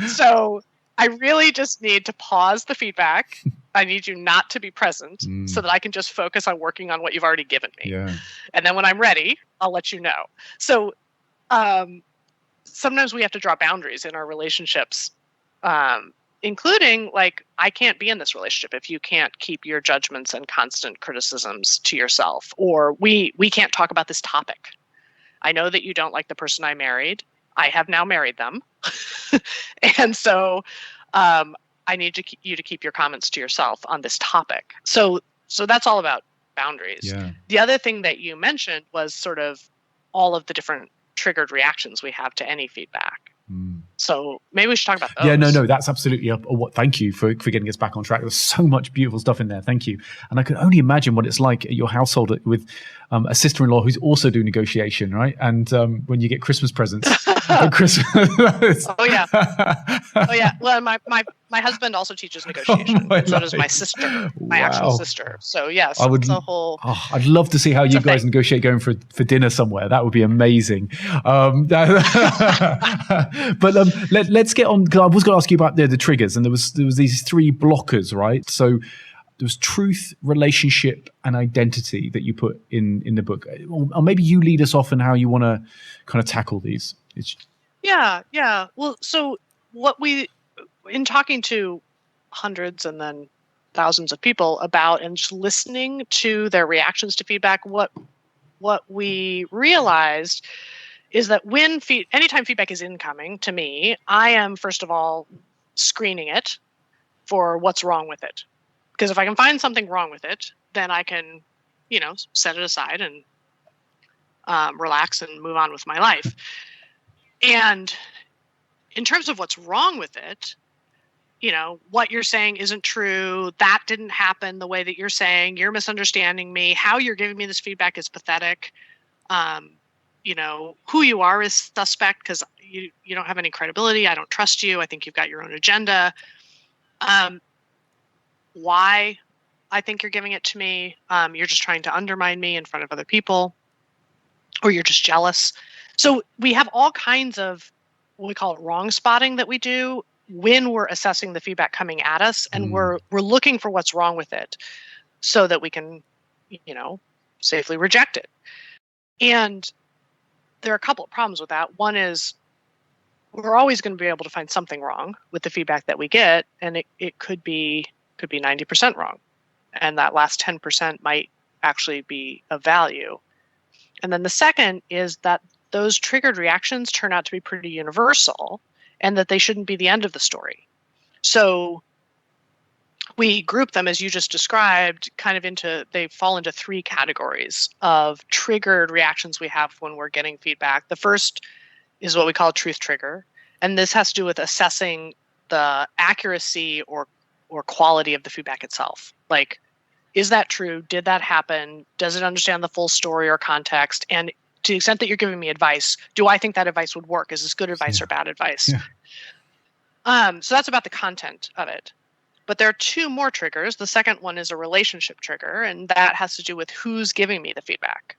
So I really just need to pause the feedback. I need you not to be present so that I can just focus on working on what you've already given me. Yeah. And then when I'm ready, I'll let you know. So sometimes we have to draw boundaries in our relationships, including, like, I can't be in this relationship if you can't keep your judgments and constant criticisms to yourself, or we can't talk about this topic. I know that you don't like the person I married. I have now married them. And so I need you to keep your comments to yourself on this topic. So that's all about boundaries. Yeah. The other thing that you mentioned was sort of all of the different triggered reactions we have to any feedback. So maybe we should talk about those. Yeah, no, that's absolutely thank you for getting us back on track. There's so much beautiful stuff in there. Thank you. And I can only imagine what it's like at your household with a sister-in-law who's also doing negotiation, right? And when you get Christmas presents at Christmas. Oh yeah. Well, my husband also teaches negotiation. And so does my sister, my actual sister. So yes, it's a whole. I'd love to see how you guys negotiate going for dinner somewhere. That would be amazing. But let's get on, because I was going to ask you about the triggers, and there was these three blockers, right? So there was truth, relationship, and identity that you put in the book. Or maybe you lead us off in how you want to kind of tackle these. Yeah. Well, so in talking to hundreds and then thousands of people about and just listening to their reactions to feedback, what what we realized is that anytime feedback is incoming to me, I am, first of all, screening it for what's wrong with it. Because if I can find something wrong with it, then I can, set it aside and relax and move on with my life. And in terms of what's wrong with it, what you're saying isn't true. That didn't happen the way that you're saying. You're misunderstanding me. How you're giving me this feedback is pathetic. Who you are is suspect because you don't have any credibility. I don't trust you. I think you've got your own agenda. Why I think you're giving it to me. You're just trying to undermine me in front of other people, or you're just jealous. So we have all kinds of what we call it wrong spotting that we do when we're assessing the feedback coming at us, and we're looking for what's wrong with it so that we can, safely reject it. And there are a couple of problems with that. One is we're always going to be able to find something wrong with the feedback that we get, and it could be 90% wrong. And that last 10% might actually be of value. And then the second is that those triggered reactions turn out to be pretty universal and that they shouldn't be the end of the story. So we group them, as you just described, they fall into three categories of triggered reactions we have when we're getting feedback. The first is what we call a truth trigger. And this has to do with assessing the accuracy or quality of the feedback itself. Like, is that true? Did that happen? Does it understand the full story or context? And to the extent that you're giving me advice, do I think that advice would work? Is this good advice or bad advice? Yeah. So that's about the content of it. But there are two more triggers. The second one is a relationship trigger, and that has to do with who's giving me the feedback.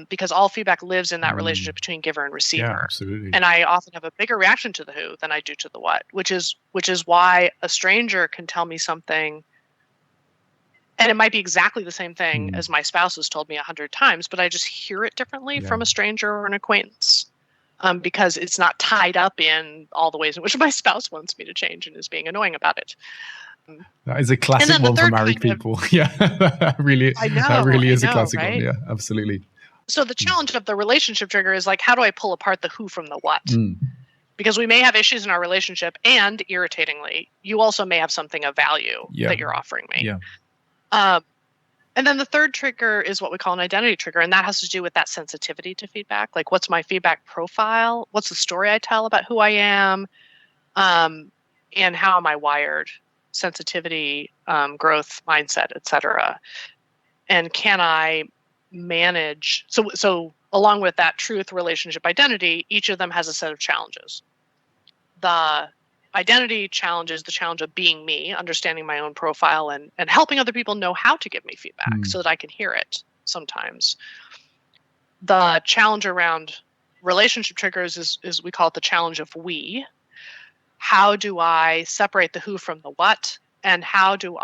Because all feedback lives in that relationship between giver and receiver. Yeah, absolutely. And I often have a bigger reaction to the who than I do to the what, which is why a stranger can tell me something, and it might be exactly the same thing as my spouse has told me 100 times, but I just hear it differently from a stranger or an acquaintance. Because it's not tied up in all the ways in which my spouse wants me to change and is being annoying about it. That is a classic one for married people. Yeah, that really is a classic one. Yeah, absolutely. So the challenge of the relationship trigger is like, how do I pull apart the who from the what? Because we may have issues in our relationship, and irritatingly, you also may have something of value that you're offering me. Yeah. And then the third trigger is what we call an identity trigger, and that has to do with that sensitivity to feedback. Like, what's my feedback profile? What's the story I tell about who I am? And how am I wired? Sensitivity, growth, mindset, etc. And can I manage? So along with that truth, relationship, identity, each of them has a set of challenges. The identity challenge is the challenge of being me, understanding my own profile and helping other people know how to give me feedback so that I can hear it sometimes. The challenge around relationship triggers is we call it the challenge of we. How do I separate the who from the what? And how do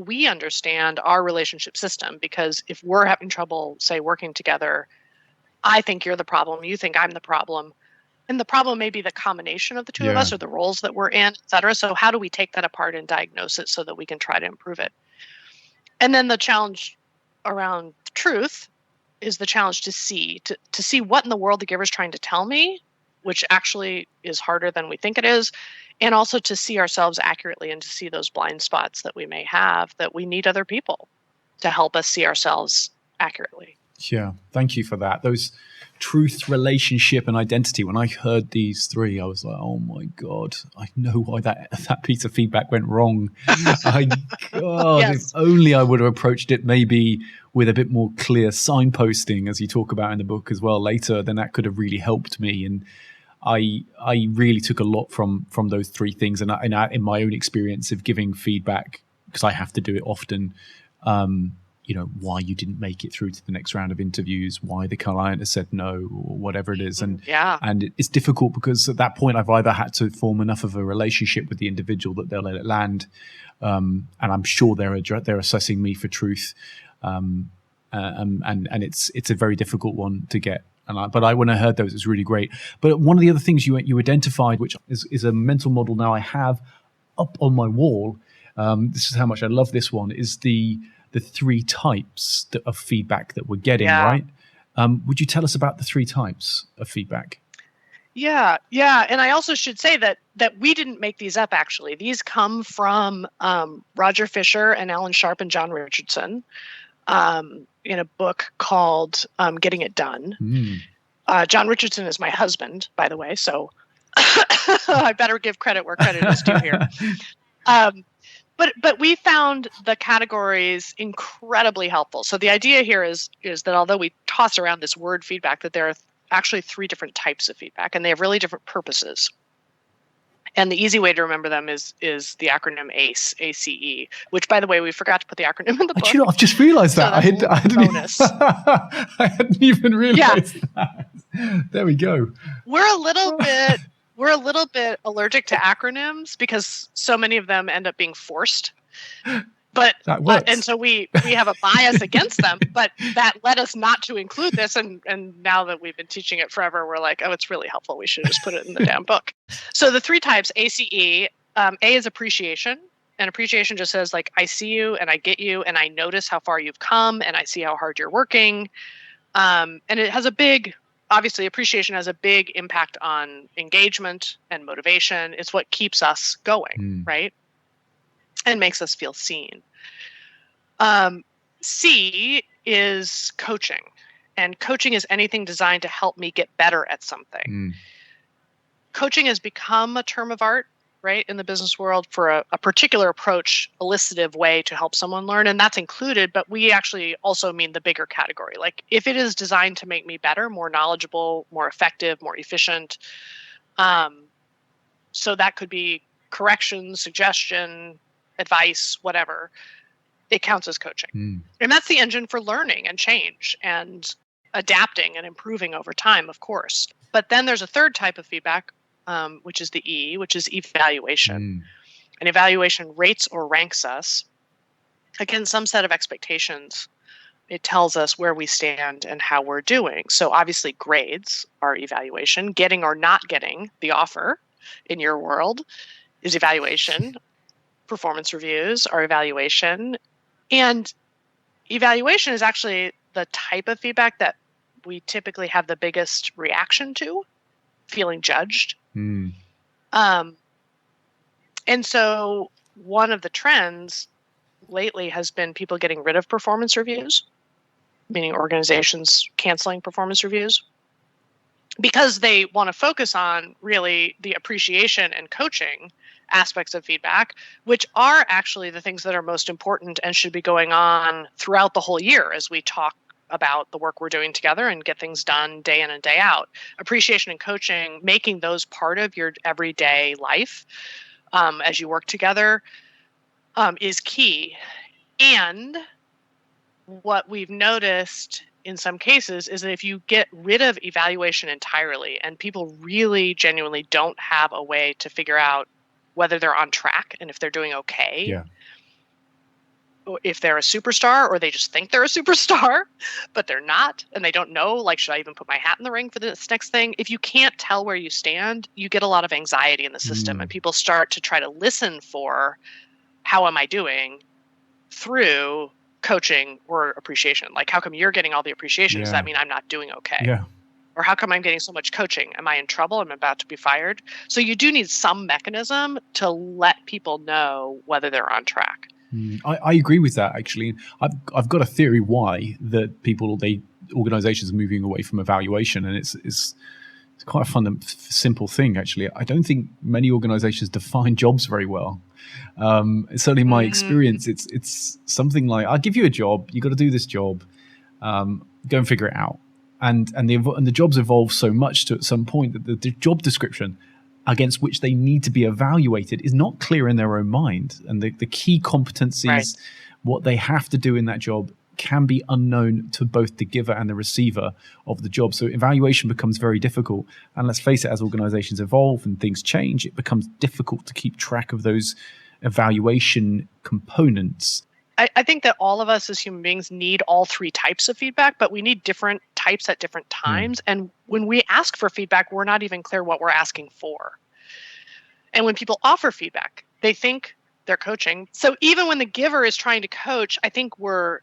we understand our relationship system? Because if we're having trouble, say, working together, I think you're the problem, you think I'm the problem. And the problem may be the combination of the two of us or the roles that we're in, et cetera. So how do we take that apart and diagnose it so that we can try to improve it? And then the challenge around truth is the challenge to see what in the world the giver is trying to tell me, which actually is harder than we think it is, and also to see ourselves accurately and to see those blind spots that we may have, that we need other people to help us see ourselves accurately. Yeah, thank you for that. Those truth, relationship, and identity. When I heard these three, I was like, oh my God, I know why that piece of feedback went wrong. If only I would have approached it maybe with a bit more clear signposting, as you talk about in the book as well later, then that could have really helped me. And I really took a lot from those three things. And in my own experience of giving feedback, because I have to do it often, why you didn't make it through to the next round of interviews, why the client has said no, or whatever it is. And it's difficult because at that point I've either had to form enough of a relationship with the individual that they'll let it land. And I'm sure they're assessing me for truth. And it's a very difficult one to get. But when I heard those, it was really great. But one of the other things you identified, which is a mental model now I have up on my wall, this is how much I love this one, is the the three types of feedback that we're getting, Yeah. right? Would you tell us about the three types of feedback? Yeah. And I also should say that we didn't make these up, actually. These come from Roger Fisher and Alan Sharp and John Richardson in a book called Getting It Done. John Richardson is my husband, by the way, so I better give credit where credit is due here. But we found the categories incredibly helpful. So the idea here is that although we toss around this word feedback, that there are actually three different types of feedback, and they have really different purposes. And the easy way to remember them is the acronym ACE, ACE, which, by the way, we forgot to put the acronym in the book. I've just realized that. So I hadn't even realized that. There we go. We're a little bit allergic to acronyms because so many of them end up being forced. But and so we have a bias against them, but that led us not to include this. And now that we've been teaching it forever, we're like, oh, it's really helpful. We should just put it in the damn book. So the three types, ACE, A is appreciation. And appreciation just says, like, I see you and I get you and I notice how far you've come and I see how hard you're working. And it has obviously appreciation has a big impact on engagement and motivation. It's what keeps us going, right? And makes us feel seen. C is coaching. And coaching is anything designed to help me get better at something. Coaching has become a term of art, right, in the business world for a particular approach, elicitive way to help someone learn. And that's included, but we actually also mean the bigger category. Like, if it is designed to make me better, more knowledgeable, more effective, more efficient. So that could be correction, suggestion, advice, whatever, it counts as coaching. And that's the engine for learning and change and adapting and improving over time, of course. But then there's a third type of feedback, which is the E, which is evaluation. And evaluation rates or ranks us against some set of expectations. It tells us where we stand and how we're doing. So obviously grades are evaluation. Getting or not getting the offer in your world is evaluation. Performance reviews are evaluation. And evaluation is actually the type of feedback that we typically have the biggest reaction to, feeling judged. And so one of the trends lately has been people getting rid of performance reviews, meaning organizations canceling performance reviews, because they want to focus on really the appreciation and coaching aspects of feedback, which are actually the things that are most important and should be going on throughout the whole year as we talk about the work we're doing together and get things done day in and day out. Appreciation and coaching, making those part of your everyday life as you work together is key. And what we've noticed in some cases is that if you get rid of evaluation entirely and people really genuinely don't have a way to figure out whether they're on track and if they're doing okay, or if they're a superstar or they just think they're a superstar, but they're not, and they don't know, like, should I even put my hat in the ring for this next thing? If you can't tell where you stand, you get a lot of anxiety in the system and people start to try to listen for how am I doing through coaching or appreciation. Like, how come you're getting all the appreciation? Does that mean I'm not doing okay? Or how come I'm getting so much coaching? Am I in trouble? I'm about to be fired. So you do need some mechanism to let people know whether they're on track. I agree with that, actually. I've got a theory why that organizations are moving away from evaluation, and it's quite a simple thing, actually. I don't think many organizations define jobs very well. Certainly in my experience, it's something like, I'll give you a job, you got to do this job, go and figure it out. And the jobs evolve so much to at some point that the job description against which they need to be evaluated is not clear in their own mind. And the key competencies, what they have to do in that job, can be unknown to both the giver and the receiver of the job. So evaluation becomes very difficult. And let's face it, as organizations evolve and things change, it becomes difficult to keep track of those evaluation components. I think that all of us as human beings need all three types of feedback, but we need different types at different times. And when we ask for feedback, we're not even clear what we're asking for. And when people offer feedback, they think they're coaching. So even when the giver is trying to coach, I think we're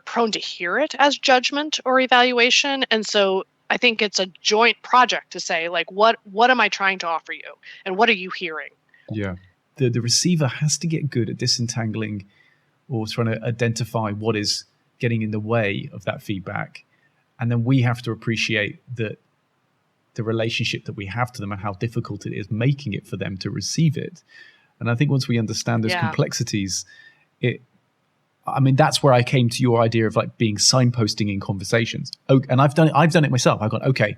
prone to hear it as judgment or evaluation. And so I think it's a joint project to say, like, what am I trying to offer you? And what are you hearing? Yeah. The receiver has to get good at disentangling or trying to identify what is getting in the way of that feedback. And then we have to appreciate that the relationship that we have to them and how difficult it is making it for them to receive it. And I think once we understand those complexities, that's where I came to your idea of like being signposting in conversations. Oh, and I've done it myself. I've gone, okay,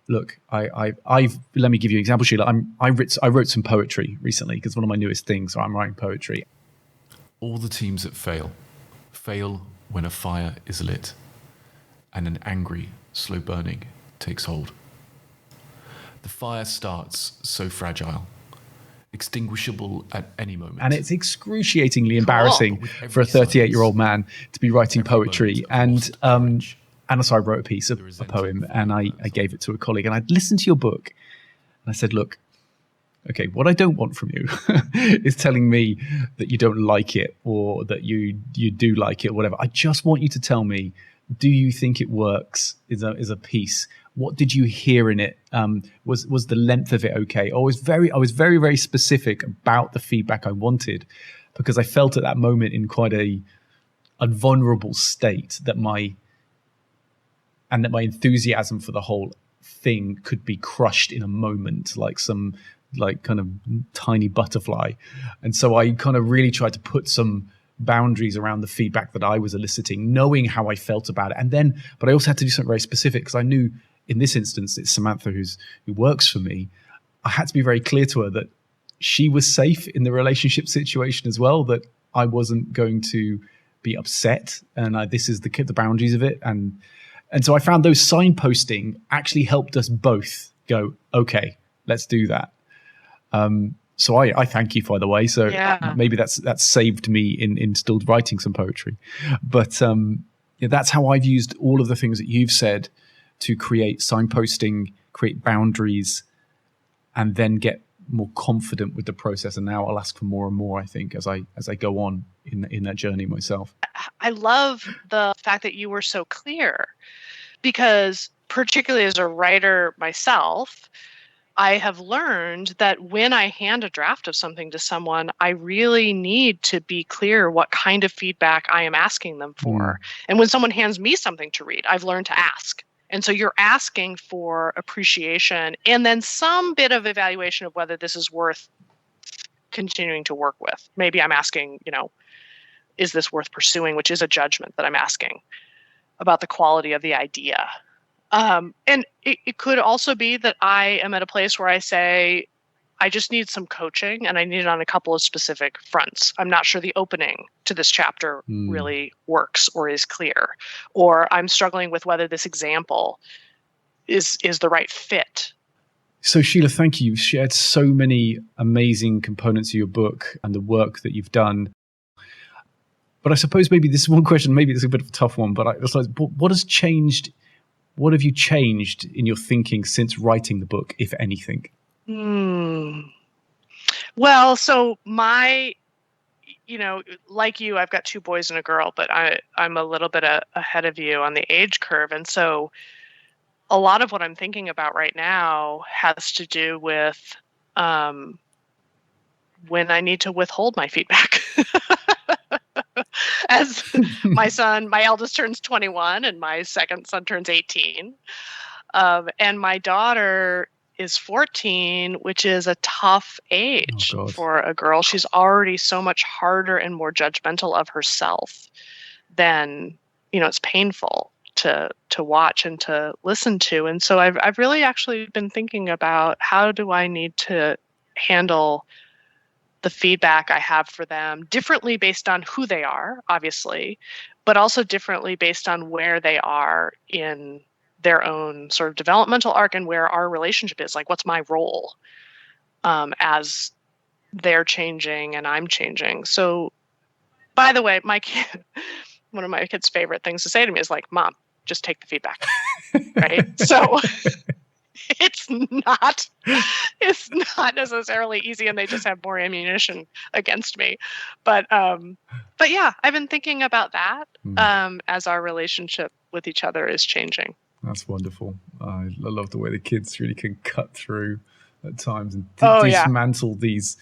look, I've let me give you an example, Sheila. I wrote some poetry recently because one of my newest things, so I'm writing poetry. All the teams that fail when a fire is lit and an angry, slow burning takes hold. The fire starts so fragile, extinguishable at any moment. And it's excruciatingly embarrassing for a 38-year-old man to be writing poetry. And so I wrote a piece, a poem, and I gave it to a colleague. And I listened to your book, and I said, look, okay, what I don't want from you is telling me that you don't like it or that you do like it or whatever. I just want you to tell me, do you think it works as a piece? What did you hear in it? Was the length of it okay? I was very, very specific about the feedback I wanted because I felt at that moment in quite a vulnerable state that my enthusiasm for the whole thing could be crushed in a moment, like some kind of tiny butterfly. And so I kind of really tried to put some boundaries around the feedback that I was eliciting, knowing how I felt about it. But I also had to do something very specific because I knew in this instance, it's Samantha who works for me. I had to be very clear to her that she was safe in the relationship situation as well, that I wasn't going to be upset. And this is the boundaries of it. And so I found those signposting actually helped us both go, okay, let's do that. So I thank you, by the way. So maybe that's saved me in still writing some poetry. But that's how I've used all of the things that you've said to create signposting, create boundaries, and then get more confident with the process. And now I'll ask for more and more, I think, as I go on in that journey myself. I love the fact that you were so clear because particularly as a writer myself, I have learned that when I hand a draft of something to someone, I really need to be clear what kind of feedback I am asking them for. And when someone hands me something to read, I've learned to ask. And so you're asking for appreciation and then some bit of evaluation of whether this is worth continuing to work with. Maybe I'm asking, is this worth pursuing, which is a judgment that I'm asking about the quality of the idea. And it could also be that I am at a place where I say, I just need some coaching and I need it on a couple of specific fronts. I'm not sure the opening to this chapter really works or is clear, or I'm struggling with whether this example is the right fit. So Sheila, thank you. You've shared so many amazing components of your book and the work that you've done. But I suppose maybe this is one question, maybe it's a bit of a tough one, but what has changed? What have you changed in your thinking since writing the book, if anything? Well, so like you, I've got two boys and a girl, but I'm a little bit ahead of you on the age curve. And so a lot of what I'm thinking about right now has to do with when I need to withhold my feedback. As my eldest turns 21 and my second son turns 18. And my daughter is 14, which is a tough age for a girl. She's already so much harder and more judgmental of herself than, it's painful to watch and to listen to. And so I've really actually been thinking about how do I need to handle the feedback I have for them differently based on who they are, obviously, but also differently based on where they are in their own sort of developmental arc and where our relationship is. Like, what's my role as they're changing and I'm changing? So, by the way, one of my kids' favorite things to say to me is like, Mom, just take the feedback, right? So it's not not necessarily easy, and they just have more ammunition against me. But yeah, I've been thinking about that as our relationship with each other is changing. That's wonderful. I love the way the kids really can cut through at times and dismantle these,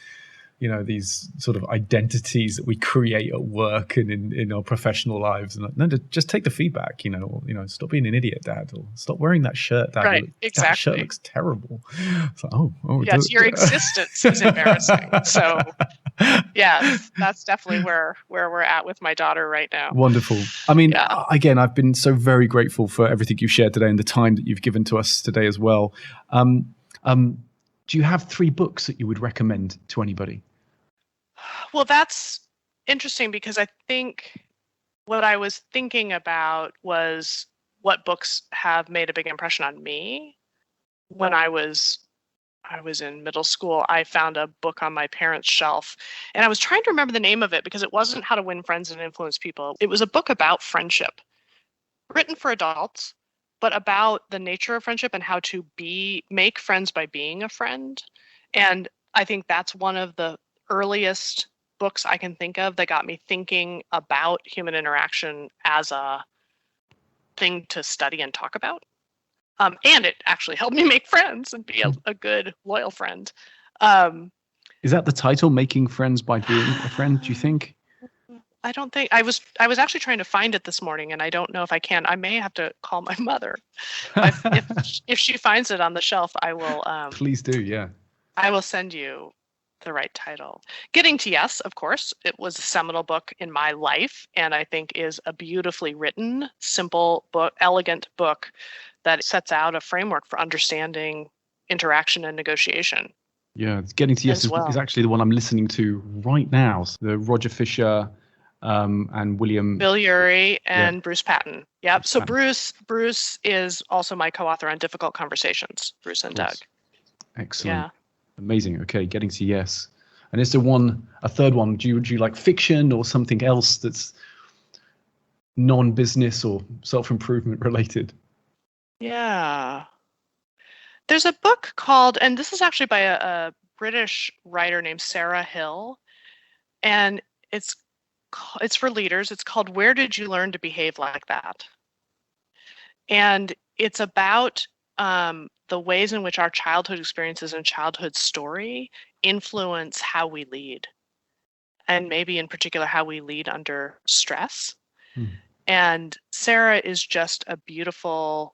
these sort of identities that we create at work and in our professional lives. And no, just take the feedback. Stop being an idiot, Dad, or stop wearing that shirt, Dad. Right, exactly. That shirt looks terrible. It's like, yes, your existence is embarrassing. So, yes, that's definitely where we're at with my daughter right now. Wonderful. I mean, again, I've been so very grateful for everything you've shared today and the time that you've given to us today as well. Do you have 3 books that you would recommend to anybody? Well, that's interesting because I think what I was thinking about was what books have made a big impression on me. When I was in middle school, I found a book on my parents' shelf, and I was trying to remember the name of it because it wasn't How to Win Friends and Influence People. It was a book about friendship, written for adults, but about the nature of friendship and how to make friends by being a friend. And I think that's one of the earliest books I can think of that got me thinking about human interaction as a thing to study and talk about. And it actually helped me make friends and be a good, loyal friend. Is that the title, Making Friends by Being a Friend, do you think? I don't think I was actually trying to find it this morning, and I don't know if I can. I may have to call my mother. If she finds it on the shelf, I will. Please do, yeah. I will send you the right title. Getting to Yes, of course. It was a seminal book in my life, and I think is a beautifully written, simple book, elegant book that sets out a framework for understanding interaction and negotiation. Yeah, Getting to Yes is actually the one I'm listening to right now. So the Roger Fisher and Bill Ury and Bruce Patton. Yep. So Bruce is also my co-author on Difficult Conversations, Bruce and Doug. Excellent. Yeah. Amazing. Okay, Getting to Yes. And is there a third one? Do you like fiction or something else that's non-business or self-improvement related? Yeah. There's a book called, and this is actually by a British writer named Sarah Hill, and it's for leaders. It's called Where Did You Learn to Behave Like That? And it's about the ways in which our childhood experiences and childhood story influence how we lead, and maybe in particular how we lead under stress. And Sarah is just a beautiful,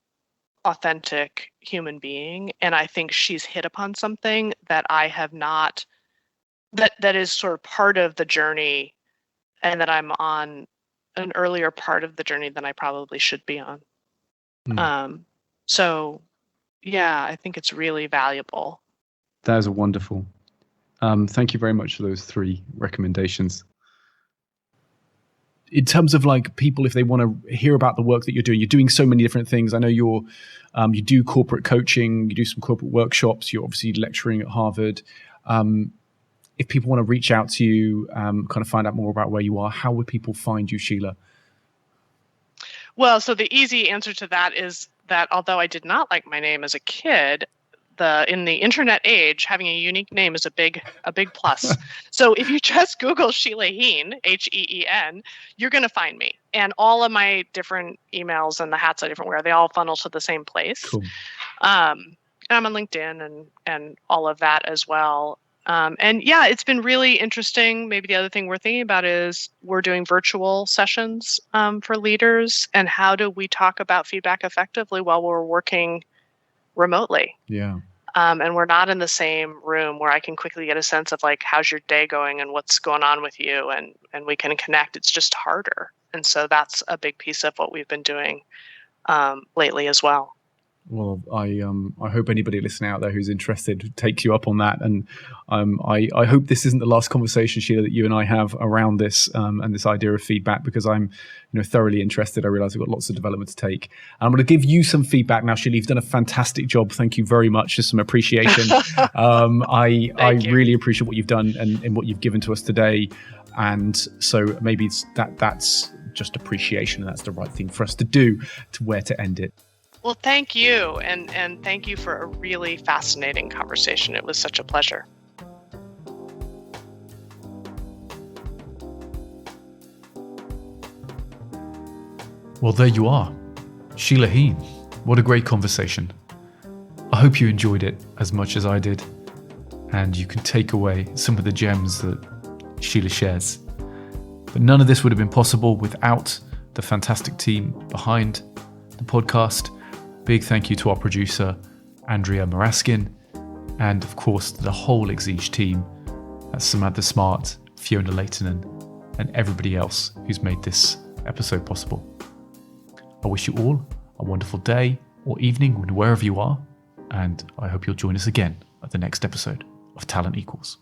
authentic human being, and I think she's hit upon something that I have not, that is sort of part of the journey, and that I'm on an earlier part of the journey than I probably should be on. So yeah, I think it's really valuable. That is wonderful. Thank you very much for those 3 recommendations. In terms of like people, if they want to hear about the work that you're doing so many different things. I know you do corporate coaching, you do some corporate workshops, you're obviously lecturing at Harvard. If people want to reach out to you, kind of find out more about where you are, how would people find you, Sheila? Well, so the easy answer to that is that although I did not like my name as a kid, in the internet age, having a unique name is a big plus. So if you just Google Sheila Heen, Heen, you're going to find me. And all of my different emails and the hats I different wear, they all funnel to the same place. Cool. And I'm on LinkedIn and all of that as well. And yeah, it's been really interesting. Maybe the other thing we're thinking about is we're doing virtual sessions for leaders, and how do we talk about feedback effectively while we're working remotely. Yeah. And we're not in the same room where I can quickly get a sense of like, how's your day going and what's going on with you, and we can connect. It's just harder. And so that's a big piece of what we've been doing lately as well. Well, I hope anybody listening out there who's interested takes you up on that, and I hope this isn't the last conversation, Sheila, that you and I have around this and this idea of feedback, because I'm thoroughly interested. I realize I've got lots of development to take. And I'm going to give you some feedback now, Sheila. You've done a fantastic job. Thank you very much. Just some appreciation. I really appreciate what you've done and what you've given to us today. And so maybe that's just appreciation, and that's the right thing for us to do, to where to end it. Well, thank you. And thank you for a really fascinating conversation. It was such a pleasure. Well, there you are. Sheila Heen. What a great conversation. I hope you enjoyed it as much as I did, and you can take away some of the gems that Sheila shares. But none of this would have been possible without the fantastic team behind the podcast. Big thank you to our producer, Andrea Maraskin, and of course the whole Exige team. That's Samantha Smart, Fiona Laitinen, and everybody else who's made this episode possible. I wish you all a wonderful day or evening wherever you are, and I hope you'll join us again at the next episode of Talent Equals.